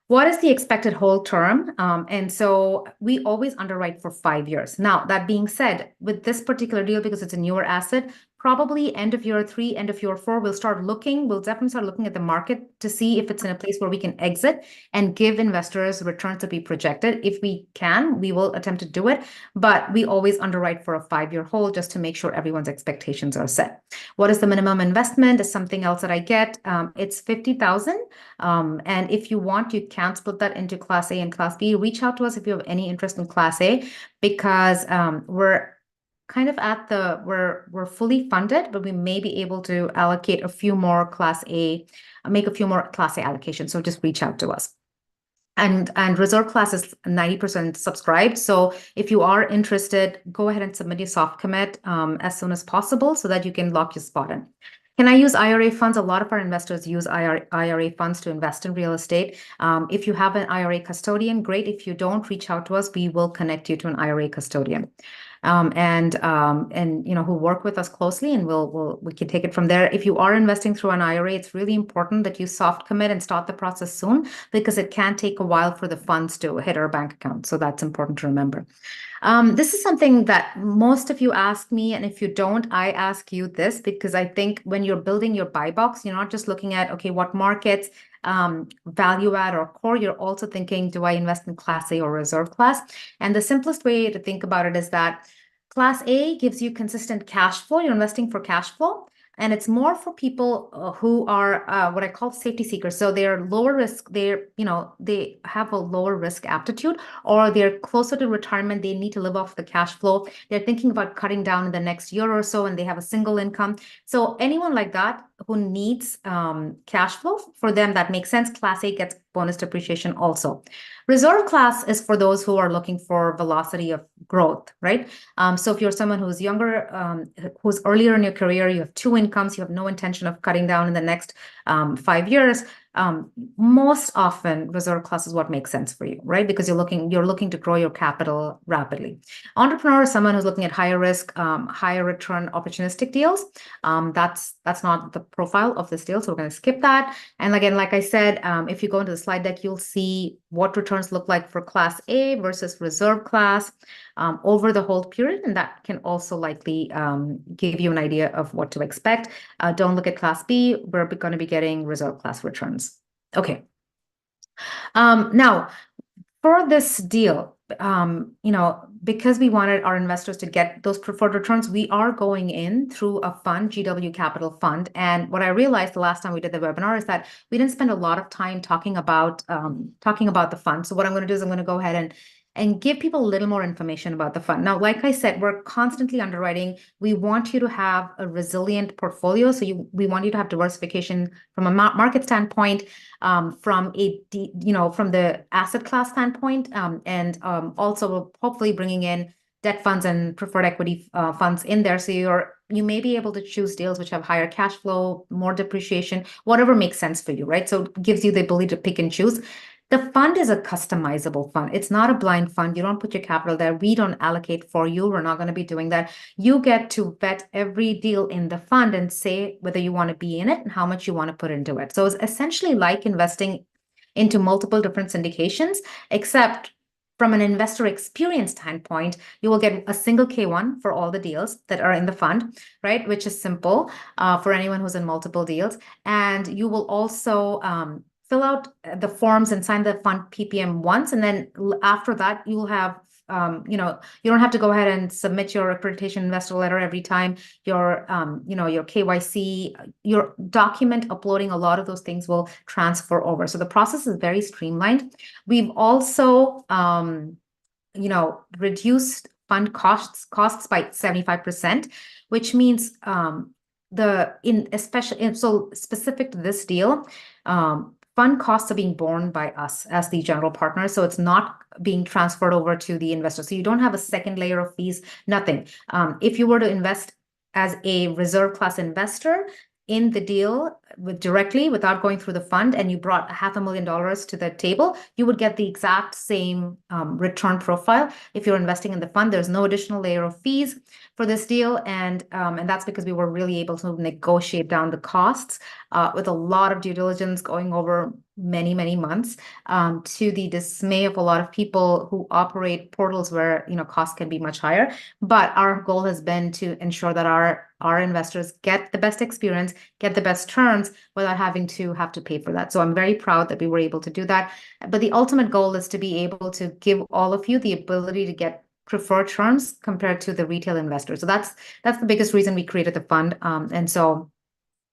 What is the expected hold term? And so we always underwrite for 5 years. Now, that being said, with this particular deal, because it's a newer asset, probably end of year 3, end of year 4, we'll definitely start looking at the market to see if it's in a place where we can exit and give investors returns to be projected. If we can, we will attempt to do it, but we always underwrite for a 5-year hold just to make sure everyone's expectations are set. What is the minimum investment is something else that I get. It's 50,000. And if you want, you can split that into Class A and Class B. Reach out to us if you have any interest in Class A, because we're kind of we're fully funded, but we may be able to allocate a few more Class A, make a few more Class A allocations. So just reach out to us. And reserve class is 90% subscribed. So if you are interested, go ahead and submit your soft commit as soon as possible so that you can lock your spot in. Can I use IRA funds? A lot of our investors use IRA funds to invest in real estate. If you have an IRA custodian, great. If you don't, reach out to us. We will connect you to an IRA custodian. Who work with us closely, and we can take it from there. If you are investing through an IRA, it's really important that you soft commit and start the process soon, because it can take a while for the funds to hit our bank account. So that's important to remember. This is something that most of you ask me, and if you don't, I ask you this, because I think when you're building your buy box, you're not just looking at, okay, what markets, value add or core, you're also thinking, do I invest in Class A or reserve class? And the simplest way to think about it is that Class A gives you consistent cash flow. You're investing for cash flow. And it's more for people who are what I call safety seekers. So they're lower risk, they have a lower risk aptitude, or they're closer to retirement. They need to live off the cash flow. They're thinking about cutting down in the next year or so, and they have a single income. So anyone like that who needs cash flow, for them, that makes sense. Class A gets bonus depreciation also. Reserve class is for those who are looking for velocity of growth, right? So if you're someone who's younger, who's earlier in your career, you have 2 incomes, you have no intention of cutting down in the next 5 years, most often reserve class is what makes sense for you, right? Because you're looking to grow your capital rapidly. Entrepreneur is someone who's looking at higher risk, higher return opportunistic deals. That's not the profile of this deal, so we're going to skip that. And again, like I said, if you go into the slide deck, you'll see what returns look like for Class A versus reserve class over the hold period, and that can also likely give you an idea of what to expect. Don't look at Class B. We're going to be getting reserve class returns. Okay. Now, for this deal, because we wanted our investors to get those preferred returns, we are going in through a fund, GW Capital Fund. And what I realized the last time we did the webinar is that we didn't spend a lot of time talking about the fund. So what I'm going to do is I'm going to go ahead and give people a little more information about the fund. Now, like I said, we're constantly underwriting. We want you to have a resilient portfolio. So we want you to have diversification from a market standpoint, from the asset class standpoint, and also hopefully bringing in debt funds and preferred equity funds in there. So you may be able to choose deals which have higher cash flow, more depreciation, whatever makes sense for you, right? So it gives you the ability to pick and choose. The fund is a customizable fund. It's not a blind fund. You don't put your capital there. We don't allocate for you. We're not going to be doing that. You get to vet every deal in the fund and say whether you want to be in it and how much you want to put into it. So it's essentially like investing into multiple different syndications, except from an investor experience standpoint, you will get a single K1 for all the deals that are in the fund, right? Which is simple for anyone who's in multiple deals. And you will also fill out the forms and sign the fund PPM once. And then after that, you will have, you don't have to go ahead and submit your accreditation investor letter every time. Your KYC, your document uploading, a lot of those things will transfer over. So the process is very streamlined. We've also, reduced fund costs by 75%, which means so specific to this deal, fund costs are being borne by us as the general partner. So it's not being transferred over to the investor. So you don't have a second layer of fees, nothing. If you were to invest as a reserve class investor in the deal directly without going through the fund, and you brought $500,000 to the table, you would get the exact same return profile. If you're investing in the fund, there's no additional layer of fees for this deal, and that's because we were really able to negotiate down the costs with a lot of due diligence going over many, many months, to the dismay of a lot of people who operate portals where costs can be much higher. But our goal has been to ensure that our investors get the best experience, get the best terms without having to pay for that. So I'm very proud that we were able to do that. But the ultimate goal is to be able to give all of you the ability to get preferred terms compared to the retail investor. So that's the biggest reason we created the fund. And so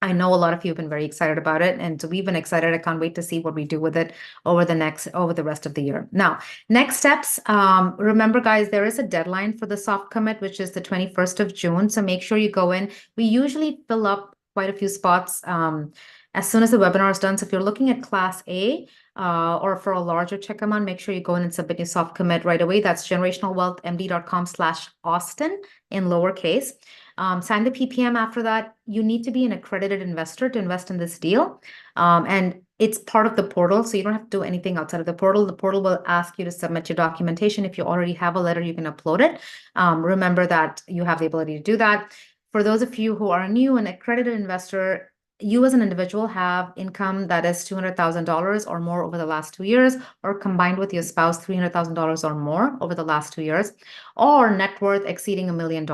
I know a lot of you have been very excited about it, and so we've been excited. I can't wait to see what we do with it over the rest of the year. Now, next steps. Remember, guys, there is a deadline for the soft commit, which is the 21st of June. So make sure you go in. We usually fill up quite a few spots as soon as the webinar is done. So if you're looking at Class A, or for a larger check amount, make sure you go in and submit your soft commit right away. That's generationalwealthmd.com/Austin in lowercase. Sign the PPM after that. You need to be an accredited investor to invest in this deal. And it's part of the portal, so you don't have to do anything outside of the portal. The portal will ask you to submit your documentation. If you already have a letter, you can upload it. Remember that you have the ability to do that. For those of you who are new, an accredited investor, you as an individual have income that is $200,000 or more over the last 2 years, or combined with your spouse, $300,000 or more over the last 2 years, or net worth exceeding $1 million,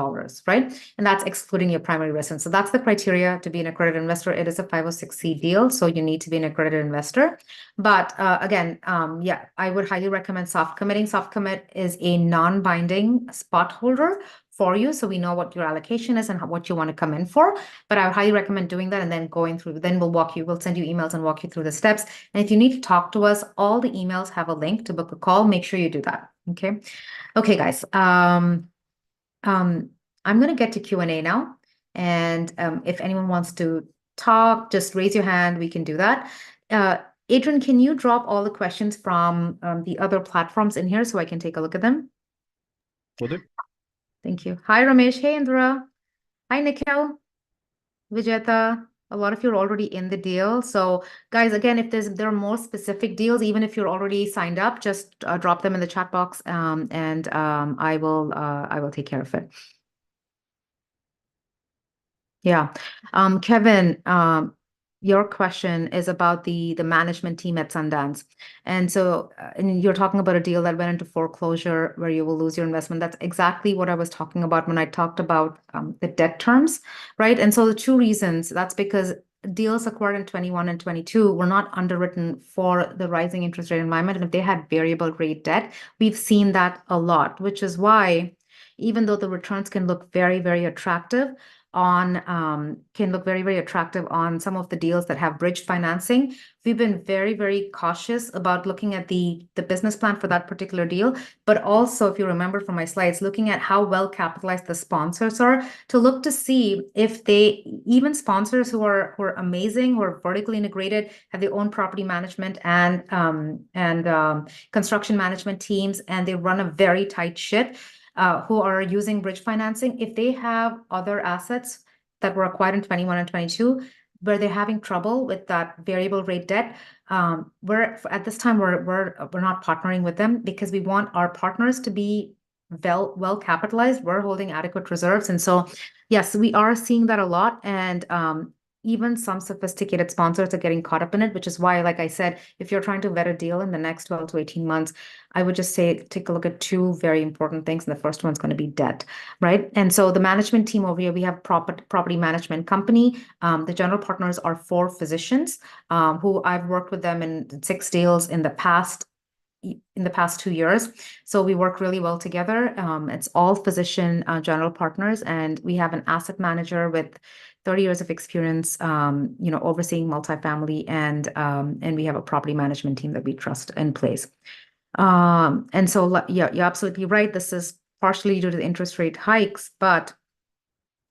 right? And that's excluding your primary residence. So that's the criteria to be an accredited investor. It is a 506c deal, so you need to be an accredited investor. But again, I would highly recommend soft committing. Soft commit is a non-binding spot holder for you, so we know what your allocation is and what you want to come in for. But I would highly recommend doing that and then going through. Then we'll send you emails and walk you through the steps. And if you need to talk to us, all the emails have a link to book a call. Make sure you do that. Okay, guys. I'm going to get to Q&A now, and if anyone wants to talk, just raise your hand. We can do that. Adrian, can you drop all the questions from the other platforms in here so I can take a look at them? Will do. Thank you. Hi, Ramesh. Hey, Indra. Hi, Nikhil. Vijeta. A lot of you are already in the deal. So guys, again, if there are more specific deals, even if you're already signed up, just drop them in the chat box, and I will take care of it. Yeah. Kevin, your question is about the management team at Sundance. And so and you're talking about a deal that went into foreclosure where you will lose your investment. That's exactly what I was talking about when I talked about the debt terms, right? And so the two reasons, that's because deals acquired in 21 and 22 were not underwritten for the rising interest rate environment. And if they had variable rate debt, we've seen that a lot, which is why even though the returns can look very, very attractive on some of the deals that have bridge financing, we've been very, very cautious about looking at the business plan for that particular deal. But also, if you remember from my slides, looking at how well capitalized the sponsors are to look to see if even sponsors who are amazing, who are vertically integrated, have their own property management and construction management teams, and they run a very tight ship, who are using bridge financing, if they have other assets that were acquired in 21 and 22, where they're having trouble with that variable rate debt, we're at this time we're not partnering with them because we want our partners to be well capitalized. We're holding adequate reserves, and so yes, we are seeing that a lot, and even some sophisticated sponsors are getting caught up in it, which is why, like I said, if you're trying to vet a deal in the next 12 to 18 months, I would just say take a look at two very important things. And the first one's going to be debt, right? And so the management team over here, we have property management company. The general partners are 4 physicians, who I've worked with them in 6 deals in the past 2 years. So we work really well together. It's all physician general partners, and we have an asset manager with 30 years of experience, overseeing multifamily, and we have a property management team that we trust in place. And so, yeah, you're absolutely right. This is partially due to the interest rate hikes, but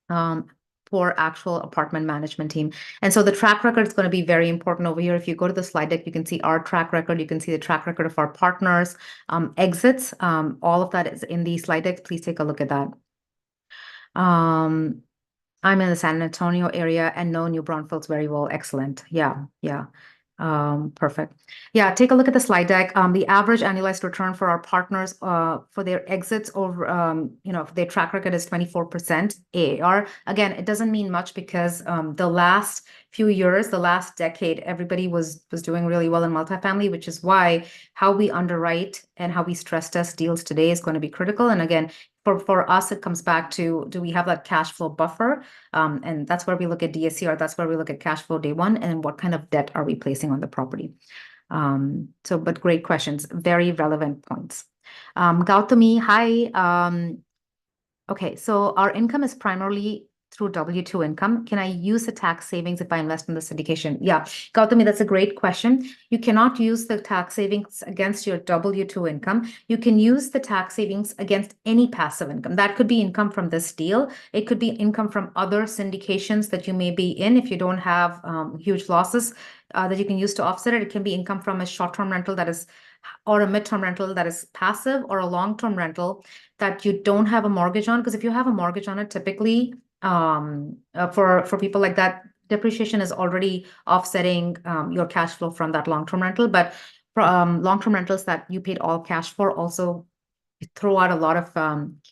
for actual apartment management team. And so the track record is going to be very important over here. If you go to the slide deck, you can see our track record. You can see the track record of our partners, exits. All of that is in the slide deck. Please take a look at that. I'm in the San Antonio area and know New Braunfels very well. Excellent. Yeah. Perfect. Yeah, take a look at the slide deck. The average annualized return for our partners, for their exits over, their track record is 24% AAR. Again, it doesn't mean much because the last few years, the last decade, everybody was doing really well in multifamily, which is why how we underwrite and how we stress test deals today is going to be critical. And again, for us, it comes back to, do we have that cash flow buffer? And that's where we look at DSCR. That's where we look at cash flow day one, and what kind of debt are we placing on the property? But great questions, very relevant points. Gautami, hi. Okay, so our income is primarily through W-2 income. Can I use the tax savings if I invest in the syndication? Yeah, Gautami, that's a great question. You cannot use the tax savings against your W-2 income. You can use the tax savings against any passive income. That could be income from this deal. It could be income from other syndications that you may be in if you don't have huge losses that you can use to offset it. It can be income from a short-term rental that is, or a midterm rental that is passive, or a long-term rental that you don't have a mortgage on. Because if you have a mortgage on it, typically for people like that, depreciation is already offsetting your cash flow from that long-term rental. But for long-term rentals that you paid all cash for also throw out a lot of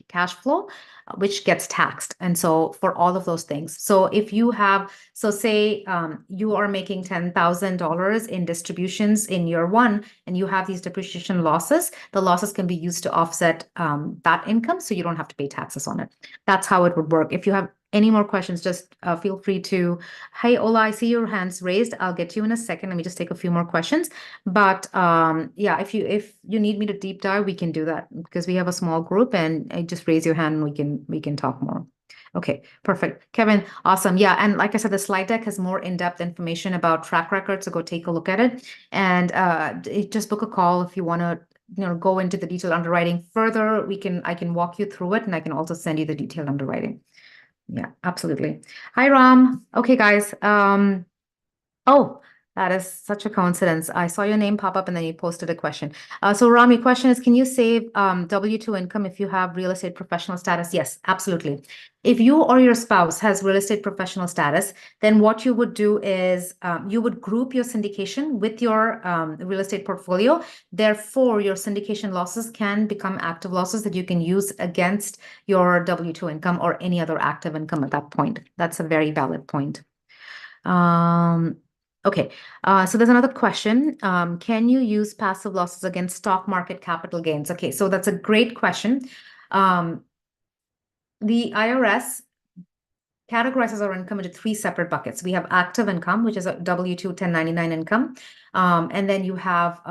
cash flow, which gets taxed. And so for all of those things, so if you have, so say you are making $10,000 in distributions in year one, and you have these depreciation losses, the losses can be used to offset that income, so you don't have to pay taxes on it. That's how it would work. If you have any more questions, just feel free to, hey, Ola, I see your hands raised. I'll get you in a second. Let me just take a few more questions. But yeah, if you need me to deep dive, we can do that because we have a small group, and just raise your hand and we can talk more. Okay, perfect. Kevin, awesome. Yeah, and like I said, the slide deck has more in-depth information about track record, so go take a look at it. And just book a call if you want to go into the detailed underwriting further. I can walk you through it, and I can also send you the detailed underwriting. Yeah, absolutely. Hi, Ram. Okay, guys. Oh, that is such a coincidence. I saw your name pop up and then you posted a question. So Ram, your question is, can you save W-2 income if you have real estate professional status? Yes, absolutely. If you or your spouse has real estate professional status, then what you would do is you would group your syndication with your real estate portfolio. Therefore, your syndication losses can become active losses that you can use against your W-2 income or any other active income at that point. That's a very valid point. Okay, so there's another question. Can you use passive losses against stock market capital gains? Okay, so that's a great question. The IRS categorizes our income into three separate buckets. We have active income, which is a W-2 1099 income. And then you have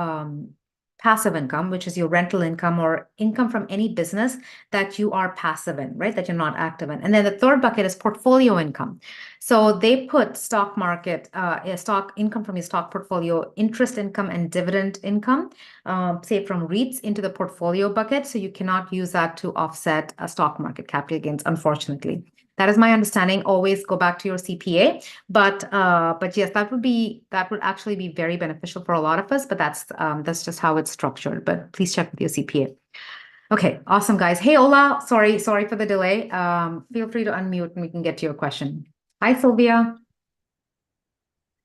passive income, which is your rental income or income from any business that you are passive in, right? That you're not active in. And then the third bucket is portfolio income. So they put stock market, stock income from your stock portfolio, interest income and dividend income, say from REITs into the portfolio bucket. So you cannot use that to offset a stock market capital gains, unfortunately. That is my understanding. Always go back to your CPA. But yes, that would actually be very beneficial for a lot of us. But that's just how it's structured. But please check with your CPA. Okay, awesome, guys. Hey, Ola, sorry for the delay. Feel free to unmute and we can get to your question. Hi, Sylvia.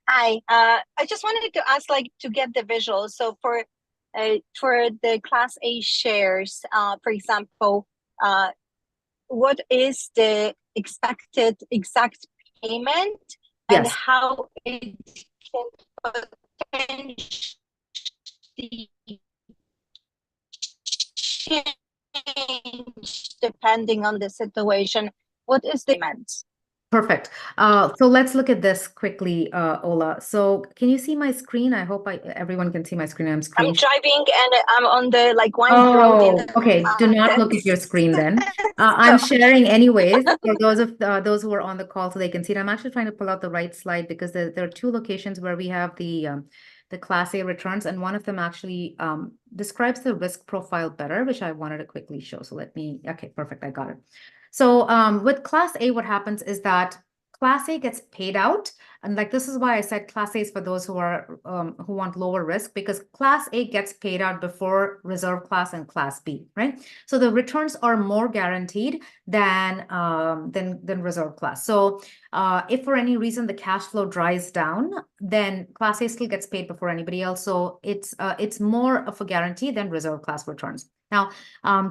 Hi. I just wanted to ask, like, to get the visual. So for the Class A shares, for example, what is the expected exact payment and Yes. how it can potentially change depending on the situation? What is the payment? Perfect. So let's look at this quickly, Ola. So can you see my screen? I hope everyone can see my screen. I'm I'm driving and I'm on the winding road in the okay. Do not look at your screen then. I'm sharing anyways for those who are on the call so they can see it. I'm actually trying to pull out the right slide because there are two locations where we have the Class A returns, and one of them actually describes the risk profile better, which I wanted to quickly show. So okay, perfect. I got it. So with Class A, what happens is that Class A gets paid out. And this is why I said Class A is for those who want lower risk, because Class A gets paid out before Reserve Class and Class B, right? So the returns are more guaranteed than Reserve Class. So if for any reason the cash flow dries down, then Class A still gets paid before anybody else. So it's more of a guarantee than Reserve Class returns. Now,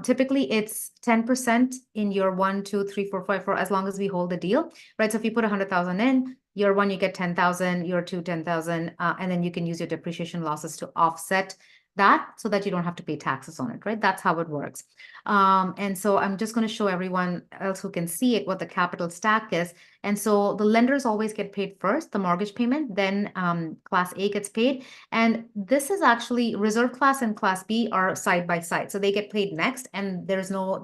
typically it's 10% in year 1, 2, 3, 4, 5, for as long as we hold the deal, right? So if you put 100,000 in, year 1, you get 10,000, year 2, 10,000, and then you can use your depreciation losses to offset that so that you don't have to pay taxes on it, right? That's how it works. And so I'm just going to show everyone else who can see it what the capital stack is. And so the lenders always get paid first, the mortgage payment, then Class A gets paid. And this is actually Reserve Class and Class B are side by side. So they get paid next, and there's no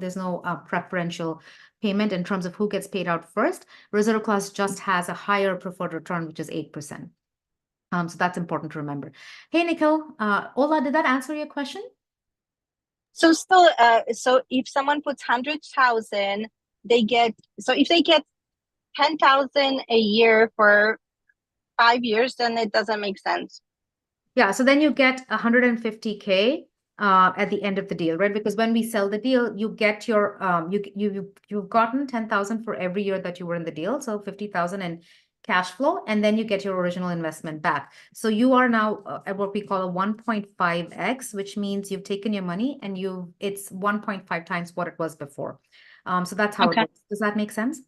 preferential payment in terms of who gets paid out first. Reserve Class just has a higher preferred return, which is 8%. So that's important to remember. Hey, Nikhil, Ola, did that answer your question? So still, so if someone puts 100,000, if they get 10,000 a year for 5 years, then it doesn't make sense. Yeah, so then you get 150K at the end of the deal, right? Because when we sell the deal, you get your you've gotten 10,000 for every year that you were in the deal, so 50,000 in cash flow, and then you get your original investment back. So you are now at what we call a 1.5x, which means you've taken your money and it's 1.5 times what it was before. So that's how it works. Does that make sense?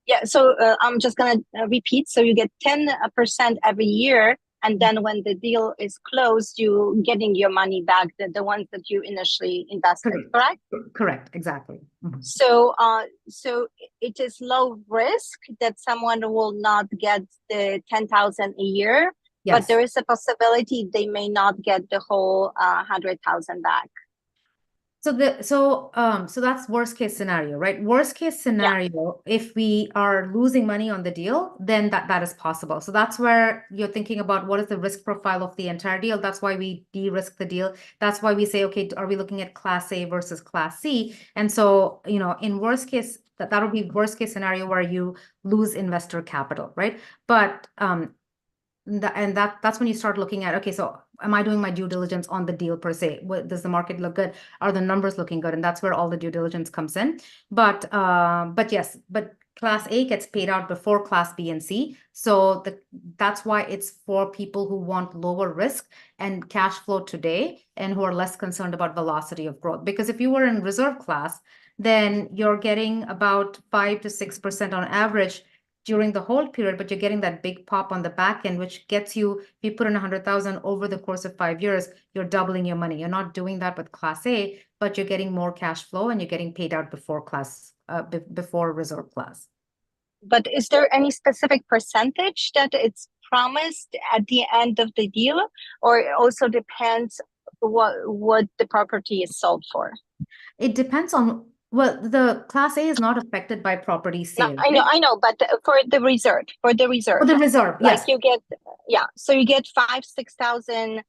Yeah, so I'm just gonna repeat. So you get 10% every year, and then when the deal is closed, you getting your money back, the ones that you initially invested, correct? Correct, exactly. So so it is low risk that someone will not get the 10,000 a year, but there is a possibility they may not get the whole 100,000 back. So that's worst case scenario, right? Worst case scenario, if we are losing money on the deal, then that is possible. So that's where you're thinking about what is the risk profile of the entire deal. That's why we de-risk the deal. That's why we say, okay, are we looking at Class A versus Class C? And so, in worst case, that would be worst case scenario where you lose investor capital, right? But that's when you start looking at, okay, so am I doing my due diligence on the deal per se? Does the market look good? Are the numbers looking good? And that's where all the due diligence comes in. But Class A gets paid out before Class B and C. So that's why it's for people who want lower risk and cash flow today and who are less concerned about velocity of growth. Because if you were in Reserve Class, then you're getting about 5 to 6% on average during the hold period, but you're getting that big pop on the back end, which gets you, if you put in 100,000 over the course of 5 years, you're doubling your money. You're not doing that with Class A, but you're getting more cash flow and you're getting paid out before Reserve Class. But is there any specific percentage that it's promised at the end of the deal, or it also depends what the property is sold for? It depends on, well, the Class A is not affected by property No, sale, I know, right? I know, but for the reserve, For the reserve, like yes. you get, yeah, so you get 5,000-6,000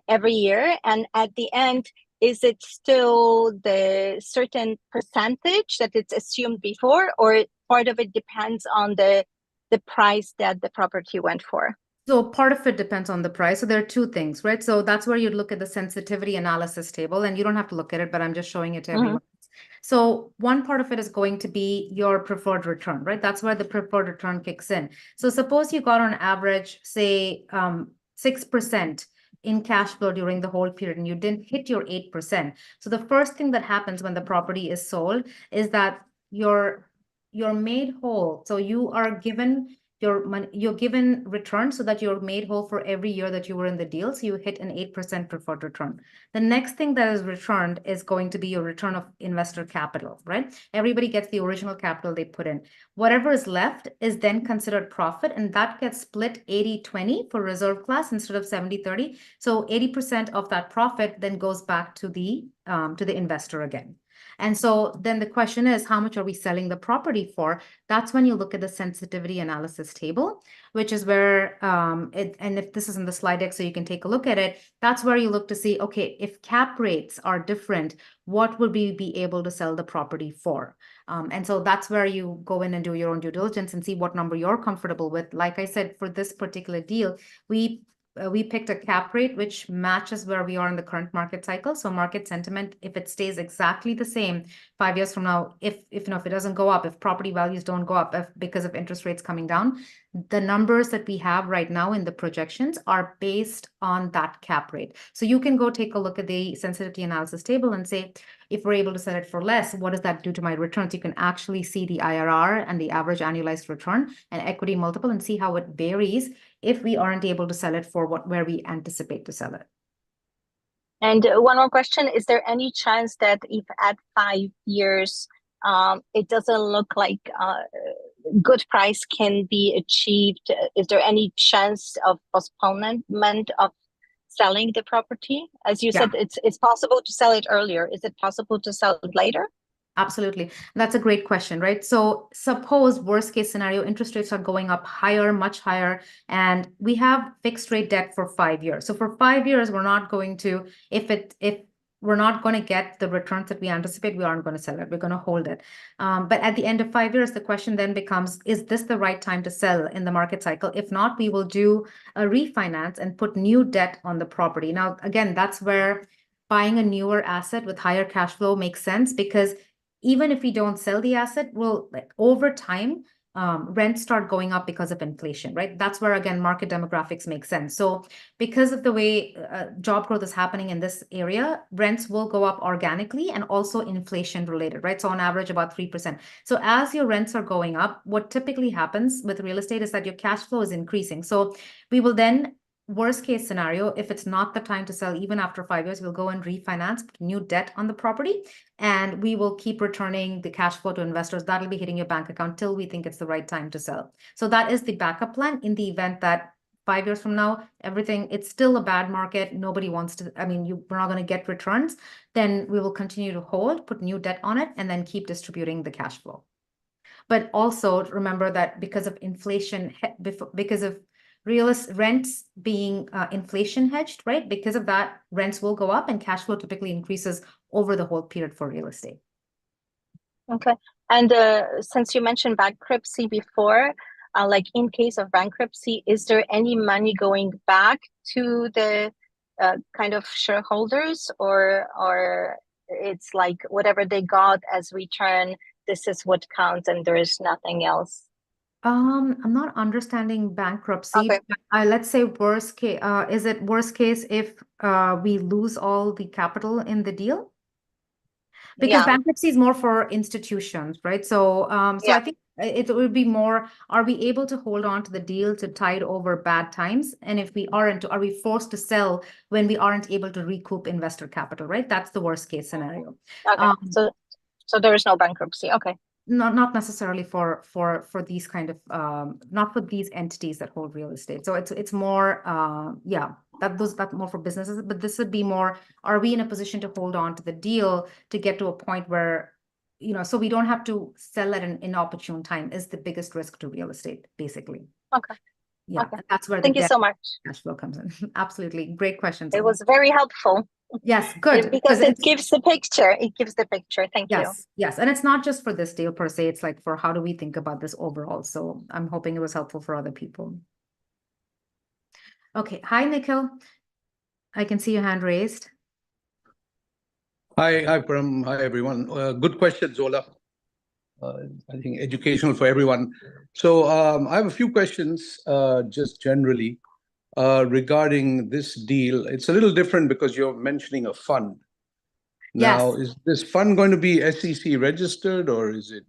every year, and at the end, is it still the certain percentage that it's assumed before, or part of it depends on the price that the property went for? So part of it depends on the price. So there are two things, right? So that's where you'd look at the sensitivity analysis table, and you don't have to look at it, but I'm just showing it to everyone. So one part of it is going to be your preferred return, right? That's where the preferred return kicks in. So suppose you got on average, say, 6% in cash flow during the whole period, and you didn't hit your 8%. So the first thing that happens when the property is sold is that you're made whole. So you are given your money, you're given return so that you're made whole for every year that you were in the deal. So you hit an 8% preferred return. The next thing that is returned is going to be your return of investor capital, right? Everybody gets the original capital they put in. Whatever is left is then considered profit, and that gets split 80-20 for reserve class instead of 70-30. So 80% of that profit then goes back to the investor again. And so then the question is, how much are we selling the property for? That's when you look at the sensitivity analysis table, which is where, and if this is in the slide deck, so you can take a look at it, that's where you look to see, okay, if cap rates are different, what would we be able to sell the property for? And so that's where you go in and do your own due diligence and see what number you're comfortable with. Like I said, for this particular deal, we picked a cap rate which matches where we are in the current market cycle. So market sentiment, if it stays exactly the same 5 years from now, if it doesn't go up, if property values don't go up because of interest rates coming down, the numbers that we have right now in the projections are based on that cap rate. So you can go take a look at the sensitivity analysis table and say, if we're able to sell it for less, what does that do to my returns? You can actually see the IRR and the average annualized return and equity multiple and see how it varies if we aren't able to sell it for where we anticipate to sell it. And one more question, is there any chance that if at 5 years, it doesn't look like good price can be achieved, is there any chance of postponement of selling the property? As you said, it's possible to sell it earlier. Is it possible to sell it later? Absolutely. That's a great question, right? So suppose worst case scenario, interest rates are going up higher, much higher, and we have fixed rate debt for 5 years. So for 5 years, we're not going to, if we're not going to get the returns that we anticipate, we aren't going to sell it. We're going to hold it. But at the end of 5 years, the question then becomes, is this the right time to sell in the market cycle? If not, we will do a refinance and put new debt on the property. Now, again, that's where buying a newer asset with higher cash flow makes sense, because even if we don't sell the asset, over time, rents start going up because of inflation, right? That's where, again, market demographics make sense. So because of the way job growth is happening in this area, rents will go up organically and also inflation related, right? So on average, about 3%. So as your rents are going up, what typically happens with real estate is that your cash flow is increasing. So we will then, worst case scenario, if it's not the time to sell, even after 5 years, we'll go and refinance, put new debt on the property, and we will keep returning the cash flow to investors. That'll be hitting your bank account till we think it's the right time to sell. So that is the backup plan in the event that 5 years from now, it's still a bad market. Nobody wants to, we're not going to get returns. Then we will continue to hold, put new debt on it, and then keep distributing the cash flow. But also remember that because of inflation, because of rents being inflation hedged, right? Because of that, rents will go up and cash flow typically increases over the whole period for real estate. Okay. And since you mentioned bankruptcy before, like in case of bankruptcy, is there any money going back to the kind of shareholders, or it's like whatever they got as return, this is what counts and there is nothing else? I'm not understanding bankruptcy. Okay. Let's say worst case, is it worst case if we lose all the capital in the deal? Because bankruptcy is more for institutions, right? So, I think it would be more, are we able to hold on to the deal to tide over bad times? And if we aren't, are we forced to sell when we aren't able to recoup investor capital, right? That's the worst case scenario. Okay. So there is no bankruptcy. Okay. not necessarily for these kind of not for these entities that hold real estate. So it's more yeah, that more for businesses, but this would be more, are we in a position to hold on to the deal to get to a point where, you know, so we don't have to sell at an inopportune time is the biggest risk to real estate, basically. Okay. Yeah, Okay. and that's where the Thank you debt so much. cash flow comes in. Absolutely. Great questions. It was very helpful. Yes, good. Because it it's gives the picture. It gives the picture. Thank you. yes, and it's not just for this deal per se, it's like for how do we think about this overall. So I'm hoping it was helpful for other people. Okay, hi Nikhil. I can see your hand raised. Hi, Param. Hi, everyone. Good question, Zola. I think educational for everyone. So I have a few questions, just generally, regarding this deal. It's a little different because you're mentioning a fund. Now, Yes. is this fund going to be SEC registered, or is it?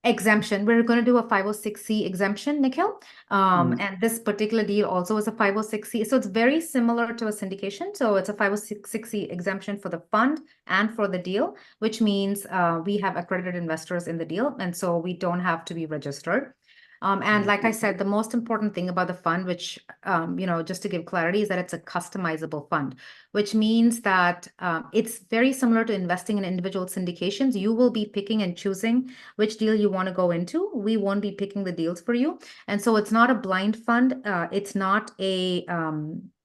Exemption. We're going to do a 506c exemption, Nikhil. Mhm. And this particular deal also is a 506c. So it's very similar to a syndication. So it's a 506c exemption for the fund and for the deal, which means we have accredited investors in the deal. And so we don't have to be registered. And like I said, the most important thing about the fund, which, you know, just to give clarity, is that it's a customizable fund, which means that it's very similar to investing in individual syndications. You will be picking and choosing which deal you want to go into. We won't be picking the deals for you. And so it's not a blind fund. It's not a,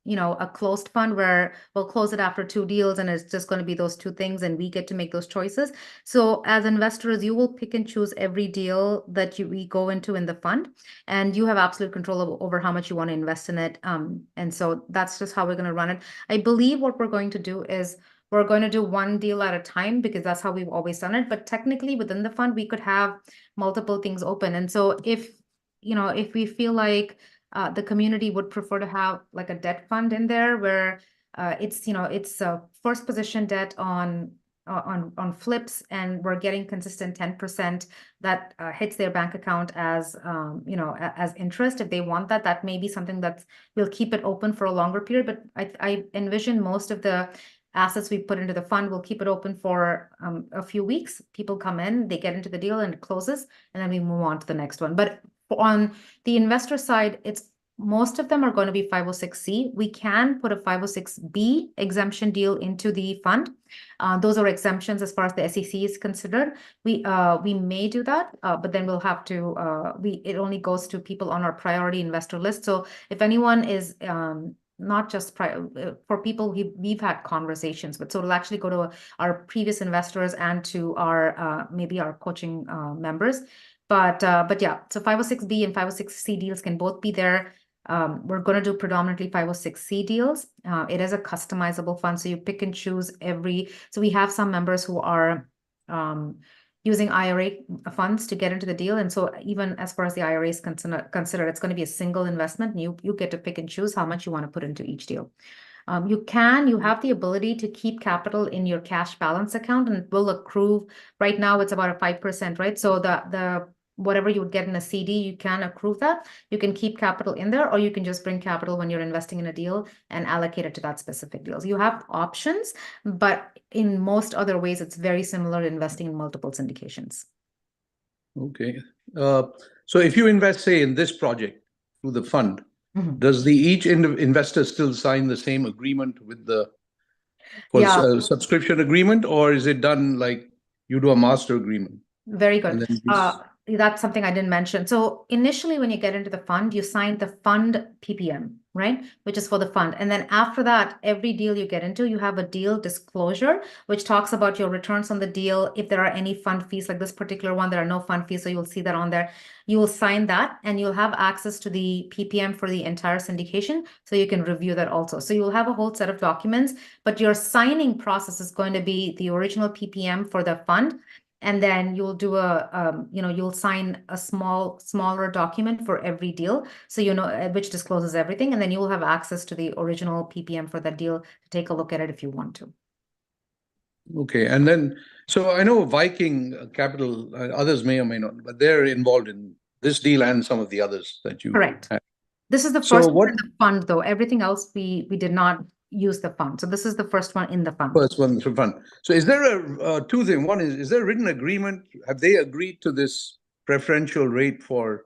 you know, a closed fund where we'll close it after 2 deals and it's just going to be those 2 things and we get to make those choices. So as investors, you will pick and choose every deal that we go into in the fund, and you have absolute control over how much you want to invest in it. And so that's just how we're going to run it. I believe what we're going to do is we're going to do 1 deal at a time because that's how we've always done it. But technically within the fund, we could have multiple things open. And so if, you know, if we feel like the community would prefer to have like a debt fund in there where it's, you know, it's a first position debt on flips, and we're getting consistent 10% that hits their bank account as you know, as interest. If they want that, that may be something that we'll keep it open for a longer period. But I envision most of the assets we put into the fund, we'll keep it open for a few weeks. People come in, they get into the deal and it closes, and then we move on to the next one. But on the investor side, it's most of them are going to be 506c. We can put a 506b exemption deal into the fund. Those are exemptions as far as the SEC is considered. We may do that, but then we'll have to, it only goes to people on our priority investor list. So if anyone is, not just for people we've had conversations with, so it'll actually go to our previous investors and to our maybe our coaching members. But yeah, so 506b and 506c deals can both be there. We're going to do predominantly 506c deals. It is a customizable fund, so you pick and choose every. So we have some members who are using IRA funds to get into the deal, and so even as far as the IRA is considered, it's going to be a single investment. And you get to pick and choose how much you want to put into each deal. You have the ability to keep capital in your cash balance account, and it will accrue. Right now, it's about a 5%, right? So the whatever you would get in a CD, you can accrue that. You can keep capital in there, or you can just bring capital when you're investing in a deal and allocate it to that specific deal. You have options, but in most other ways, it's very similar to investing in multiple syndications. Okay. So if you invest, say, in this project through the fund, Mhm. does each investor still sign the same agreement with the subscription agreement, or is it done like you do a master agreement? Very And good. then That's something I didn't mention. So initially, when you get into the fund, you sign the fund PPM, right? Which is for the fund. And then after that, every deal you get into, you have a deal disclosure, which talks about your returns on the deal. If there are any fund fees, like this particular one, there are no fund fees. So you'll see that on there. You will sign that, and you'll have access to the PPM for the entire syndication. So you can review that also. So you'll have a whole set of documents, but your signing process is going to be the original PPM for the fund. And then you'll do you'll sign a smaller document for every deal. So, which discloses everything. And then you'll have access to the original PPM for that deal to take a look at it if you want to. Okay. And then, so I know Viking Capital, others may or may not, but they're involved in this deal and some of the others that you Correct. had. This is the So first what- one in the fund, though. Everything else we did not use the fund. So this is the first one in the fund. First one is for fund. So is there two things? One is there a written agreement? Have they agreed to this preferential rate for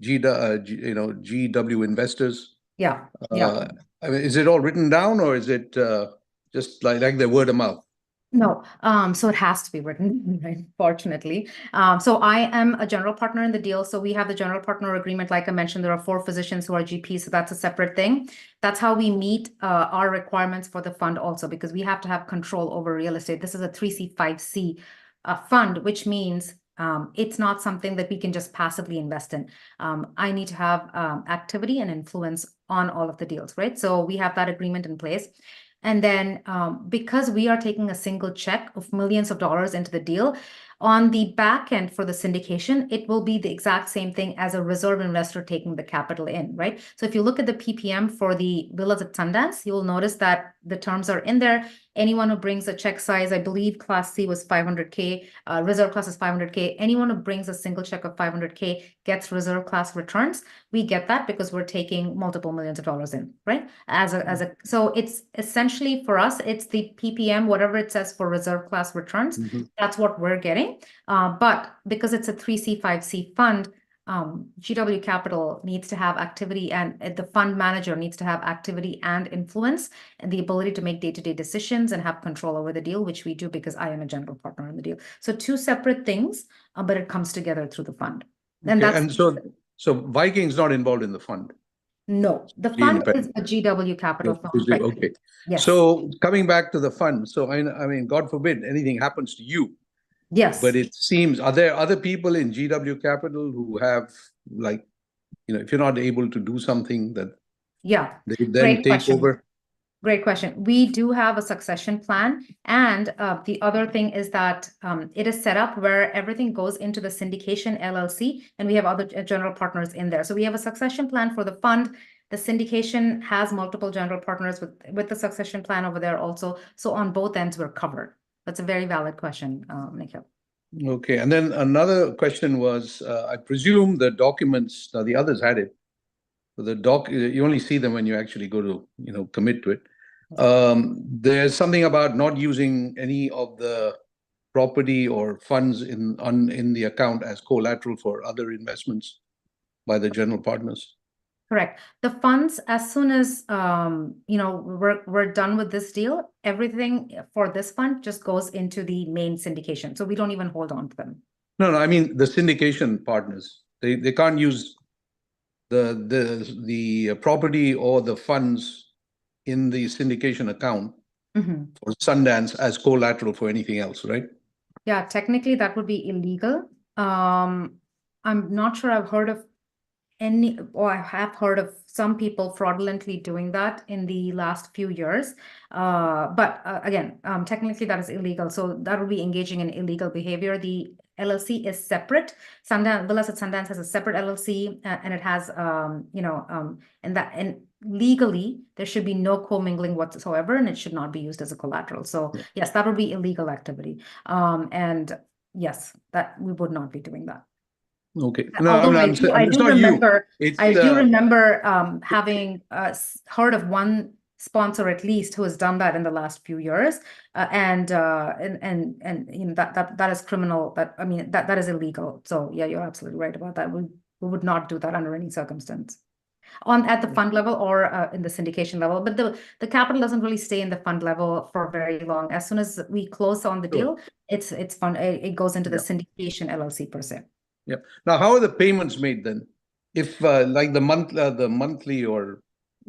GW investors? Yeah, yeah. I mean, is it all written down, or is it just like the word of mouth? No, so it has to be written, right? Fortunately. So I am a general partner in the deal. So we have the general partner agreement. Like I mentioned, there are 4 physicians who are GPs, so that's a separate thing. That's how we meet our requirements for the fund also, because we have to have control over real estate. This is a 3C, 5C fund, which means it's not something that we can just passively invest in. I need to have activity and influence on all of the deals, right? So we have that agreement in place. And then because we are taking a single check of millions of dollars into the deal, on the back end for the syndication, it will be the exact same thing as a reserve investor taking the capital in, right? So if you look at the PPM for the villas at Sundance, you will notice that the terms are in there. Anyone who brings a check size, I believe Class C was 500K, reserve class is 500K. Anyone who brings a single check of 500K gets reserve class returns. We get that because we're taking multiple millions of dollars in, right? So it's essentially for us, it's the PPM, whatever it says for reserve class returns, that's what we're getting. But because it's a 3C, 5C fund, GW Capital needs to have activity, and the fund manager needs to have activity and influence and the ability to make day-to-day decisions and have control over the deal, which we do because I am a general partner in the deal. So 2 separate things, but it comes together through the fund. And Okay, that's so Viking's not involved in the fund. no, the The fund is independent. a GW Capital fund. Right? Okay. Yes. So coming back to the fund, so I mean, God forbid anything happens to you, Yes. but it seems, are there other people in GW Capital who have, like, if you're not able to do something, that yeah, they then great take question. over? Great question. We do have a succession plan. And the other thing is that it is set up where everything goes into the syndication LLC, and we have other general partners in there. So we have a succession plan for the fund. The syndication has multiple general partners with the succession plan over there also. So on both ends, we're covered. That's a very valid question, Nikhil. Okay, and then another question was, I presume the documents, now the others had it, but you only see them when you actually go to, commit to it. There's something about not using any of the property or funds in the account as collateral for other investments by the general partners. Correct. The funds, as soon as we're done with this deal, everything for this fund just goes into the main syndication. So we don't even hold on to them. No, I mean the syndication partners. They can't use the property or the funds in the syndication account for Sundance as collateral for anything else, right? Yeah, technically that would be illegal. I'm not sure I've heard of I have heard of some people fraudulently doing that in the last few years. But again, technically that is illegal. So that would be engaging in illegal behavior. The LLC is separate. Villas at Sundance has a separate LLC, and it has, and legally there should be no commingling whatsoever, and it should not be used as a collateral. So yes, that would be illegal activity. And yes, that we would not be doing that. Okay. No, I do remember having heard of one sponsor at least who has done that in the last few years, and that is criminal. That is illegal. So yeah, you're absolutely right about that. We would not do that under any circumstance at the fund level or in the syndication level. But the capital doesn't really stay in the fund level for very long. As soon as we close on the deal, it's fun. It goes into the syndication LLC per se. Yeah. Now, how are the payments made then? If like the monthly or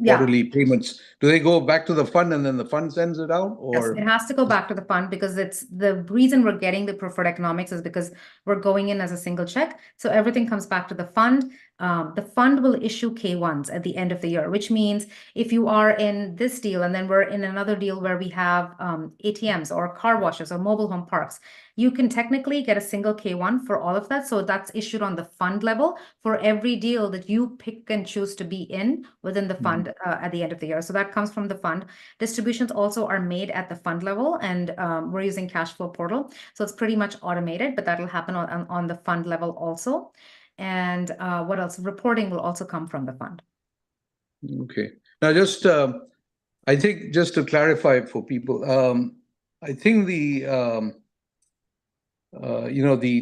quarterly payments, do they go back to the fund and then the fund sends it out? Or yes, it has to go back to the fund, because it's the reason we're getting the preferred economics is because we're going in as a single check. So everything comes back to the fund. The fund will issue K1s at the end of the year, which means if you are in this deal and then we're in another deal where we have ATMs or car washes or mobile home parks, you can technically get a single K1 for all of that. So that's issued on the fund level for every deal that you pick and choose to be in within the fund at the end of the year. So that comes from the fund. Distributions also are made at the fund level, and we're using cash flow portal. So it's pretty much automated, but that'll happen on the fund level also. And what else? Reporting will also come from the fund. Okay. Now, just I think just to clarify for people, I think the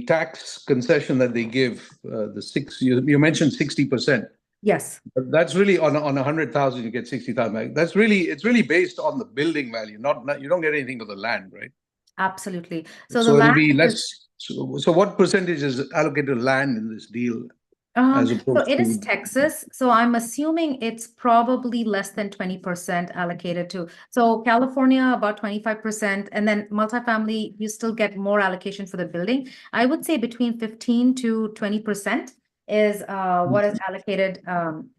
tax concession that they give, you mentioned 60%. Yes. But that's really on 100,000, you get 60,000. It's really based on the building value, not you don't get anything for the land, right? Absolutely. So the So it'll land be is, less. So what percentage is allocated to land in this deal as so opposed it is to? Texas. So I'm assuming it's probably less than 20% allocated to. So California, about 25%, and then multifamily, you still get more allocation for the building. I would say between 15 to 20% is what is allocated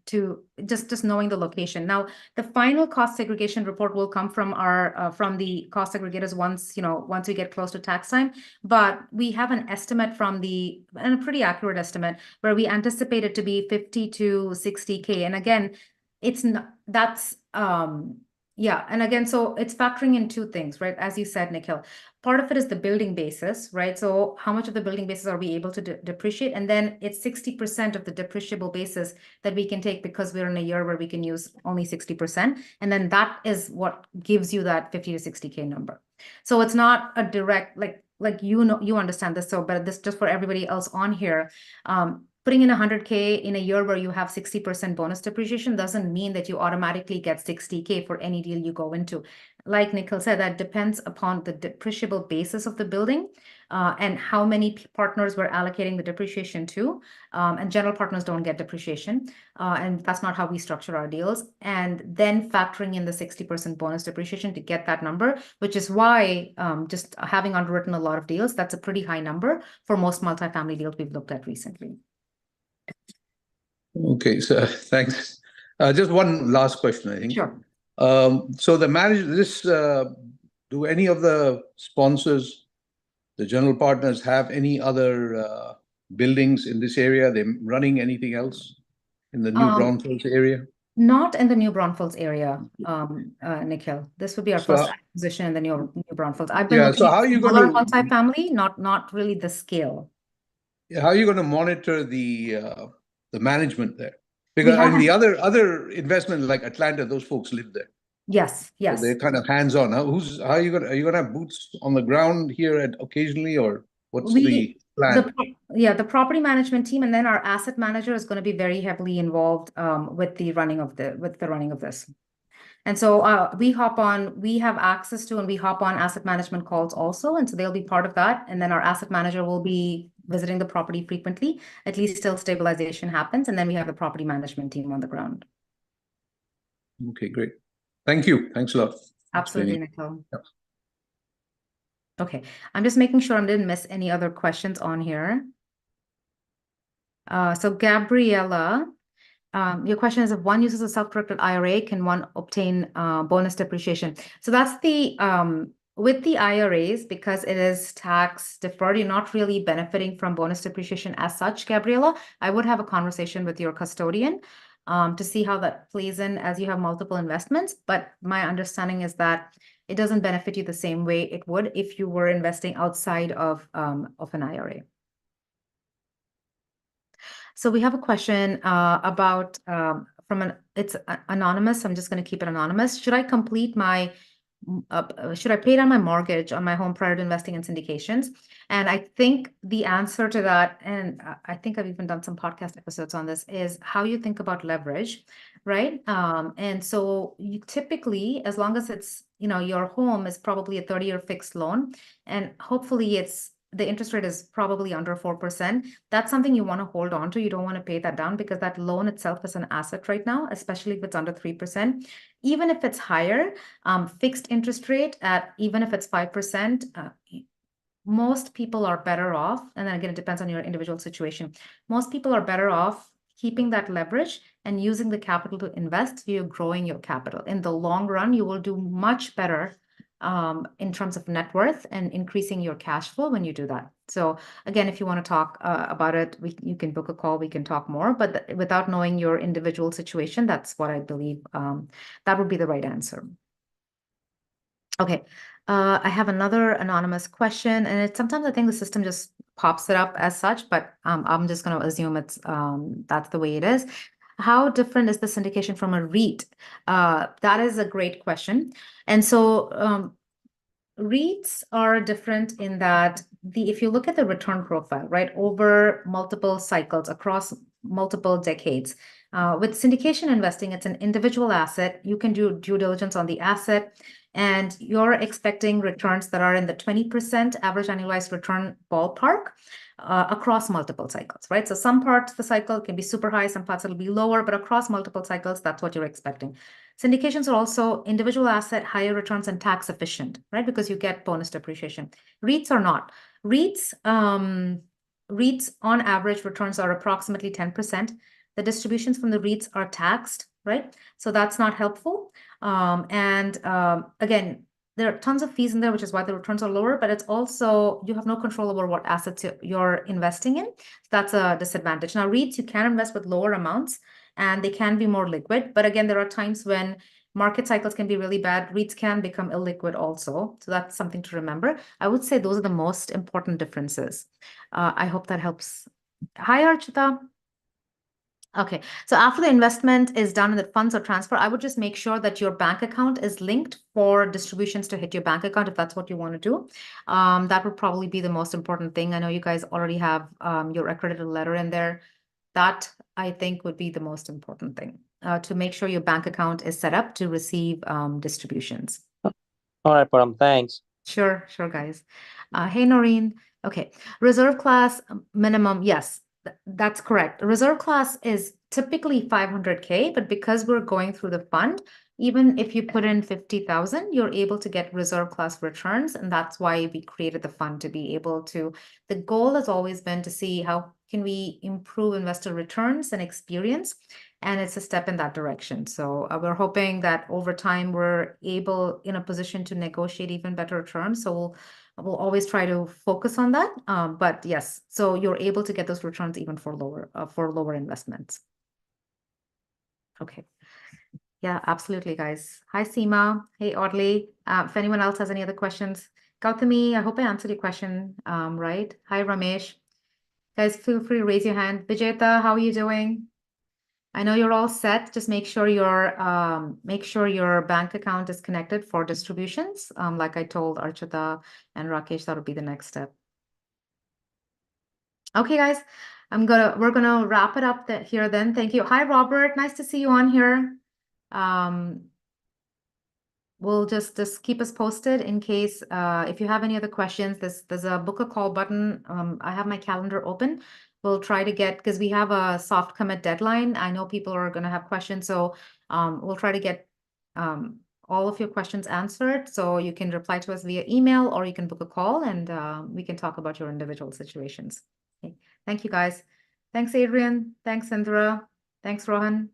to just knowing the location. Now, the final cost segregation report will come from our from the cost segregators once we get close to tax time. But we have an estimate and a pretty accurate estimate where we anticipate it to be 50 to 60K. And again, it's not that's yeah, and again, so it's factoring in two things, right? As you said, Nikhil, part of it is the building basis, right? So how much of the building basis are we able to depreciate? And then it's 60% of the depreciable basis that we can take because we're in a year where we can use only 60%. And then that is what gives you that 50 to 60K number. So it's not a direct, like you understand this, so, but this just for everybody else on here, putting in 100K in a year where you have 60% bonus depreciation doesn't mean that you automatically get 60K for any deal you go into. Like Nikhil said, that depends upon the depreciable basis of the building and how many partners we're allocating the depreciation to. And general partners don't get depreciation. And that's not how we structure our deals. And then factoring in the 60% bonus depreciation to get that number, which is why just having underwritten a lot of deals, that's a pretty high number for most multifamily deals we've looked at recently. Okay, so thanks. Just one last question, I think. Sure. So do any of the sponsors, the general partners, have any other buildings in this area? They're running anything else in the New Braunfels area? Not in the New Braunfels area, Nikhil. This would be our So first acquisition in the New Braunfels. I've been Yeah, looking so at how are you smaller going to multifamily, not really the scale. monitor the management there? We Because have, the other investment like Atlanta, those folks live there. yes, So yes. they're kind of hands-on. How are you gonna have boots on the ground here occasionally, or what's the plan? The property management team, and then our asset manager is going to be very heavily involved with the running of this. And so we have access to, and we hop on asset management calls also. And so they'll be part of that. And then our asset manager will be visiting the property frequently, at least till stabilization happens. And then we have the property management team on the ground. Okay, great. Thank you. Thanks a lot. Absolutely, Nikhil. Yep. Okay, I'm just making sure I didn't miss any other questions on here. So Gabriella, your question is, if one uses a self-directed IRA, can one obtain bonus depreciation? So that's with the IRAs, because it is tax deferred, you're not really benefiting from bonus depreciation as such, Gabriella. I would have a conversation with your custodian to see how that plays in as you have multiple investments. But my understanding is that it doesn't benefit you the same way it would if you were investing outside of an IRA. So we have a question about it's anonymous. I'm just going to keep it anonymous. Should I pay down my mortgage on my home prior to investing in syndications? And I think the answer to that, and I think I've even done some podcast episodes on this, is how you think about leverage, right? And so you typically, as long as it's, your home is probably a 30-year fixed loan, and hopefully the interest rate is probably under 4%. That's something you want to hold on to. You don't want to pay that down because that loan itself is an asset right now, especially if it's under 3%. Even if it's higher, fixed interest rate even if it's 5%, most people are better off. And then again, it depends on your individual situation. Most people are better off keeping that leverage and using the capital to invest. So you're growing your capital. In the long run, you will do much better in terms of net worth and increasing your cash flow when you do that. So again, if you want to talk about it, you can book a call, we can talk more, but without knowing your individual situation, that's what I believe that would be the right answer. Okay, I have another anonymous question, and sometimes I think the system just pops it up as such, but I'm just going to assume that's the way it is. how different is the syndication from a REIT? That is a great question. And so REITs are different in that if you look at the return profile, right, over multiple cycles across multiple decades, with syndication investing, it's an individual asset. You can do due diligence on the asset, and you're expecting returns that are in the 20% average annualized return ballpark across multiple cycles, right? So some parts of the cycle can be super high, some parts it'll be lower, but across multiple cycles, that's what you're expecting. Syndications are also individual asset, higher returns, and tax efficient, right? Because you get bonus depreciation. REITs are not. REITs on average returns are approximately 10%. The distributions from the REITs are taxed, right? So that's not helpful. Again, there are tons of fees in there, which is why the returns are lower, but it's also, you have no control over what assets you're investing in. So that's a disadvantage. Now, REITs, you can invest with lower amounts, and they can be more liquid. But again, there are times when market cycles can be really bad. REITs can become illiquid also. So that's something to remember. I would say those are the most important differences. I hope that helps. Hi, Archita. Okay, so after the investment is done and the funds are transferred, I would just make sure that your bank account is linked for distributions to hit your bank account if that's what you want to do. That would probably be the most important thing. I know you guys already have your accredited letter in there. That, I think, would be the most important thing, to make sure your bank account is set up to receive distributions. All right, Param, thanks. Sure, guys. Hey, Noreen. Okay, reserve class minimum, yes, that's correct. Reserve class is typically 500K, but because we're going through the fund, even if you put in 50,000, you're able to get reserve class returns, and that's why we created the fund, to be able to. The goal has always been to see how can we improve investor returns and experience, and it's a step in that direction. So we're hoping that over time we're in a position to negotiate even better terms. So we'll always try to focus on that. But yes, so you're able to get those returns even for lower investments. Okay. Yeah, absolutely, guys. Hi, Seema. Hey, Audley. If anyone else has any other questions, Gautami, I hope I answered your question right. Hi, Ramesh. Guys, feel free to raise your hand. Vijeta, how are you doing? I know you're all set. Just make sure your bank account is connected for distributions. Like I told Archita and Rakesh, that'll be the next step. Okay, guys, we're gonna wrap it up here then. Thank you. Hi, Robert. Nice to see you on here. We'll just keep us posted in case if you have any other questions. There's a book a call button. I have my calendar open. We'll try to get, because we have a soft commit deadline. I know people are going to have questions, so we'll try to get all of your questions answered. So you can reply to us via email, or you can book a call, and we can talk about your individual situations. Okay. Thank you, guys. Thanks, Adrian. Thanks, Indra. Thanks, Rohan.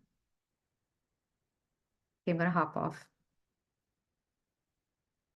Okay, I'm going to hop off.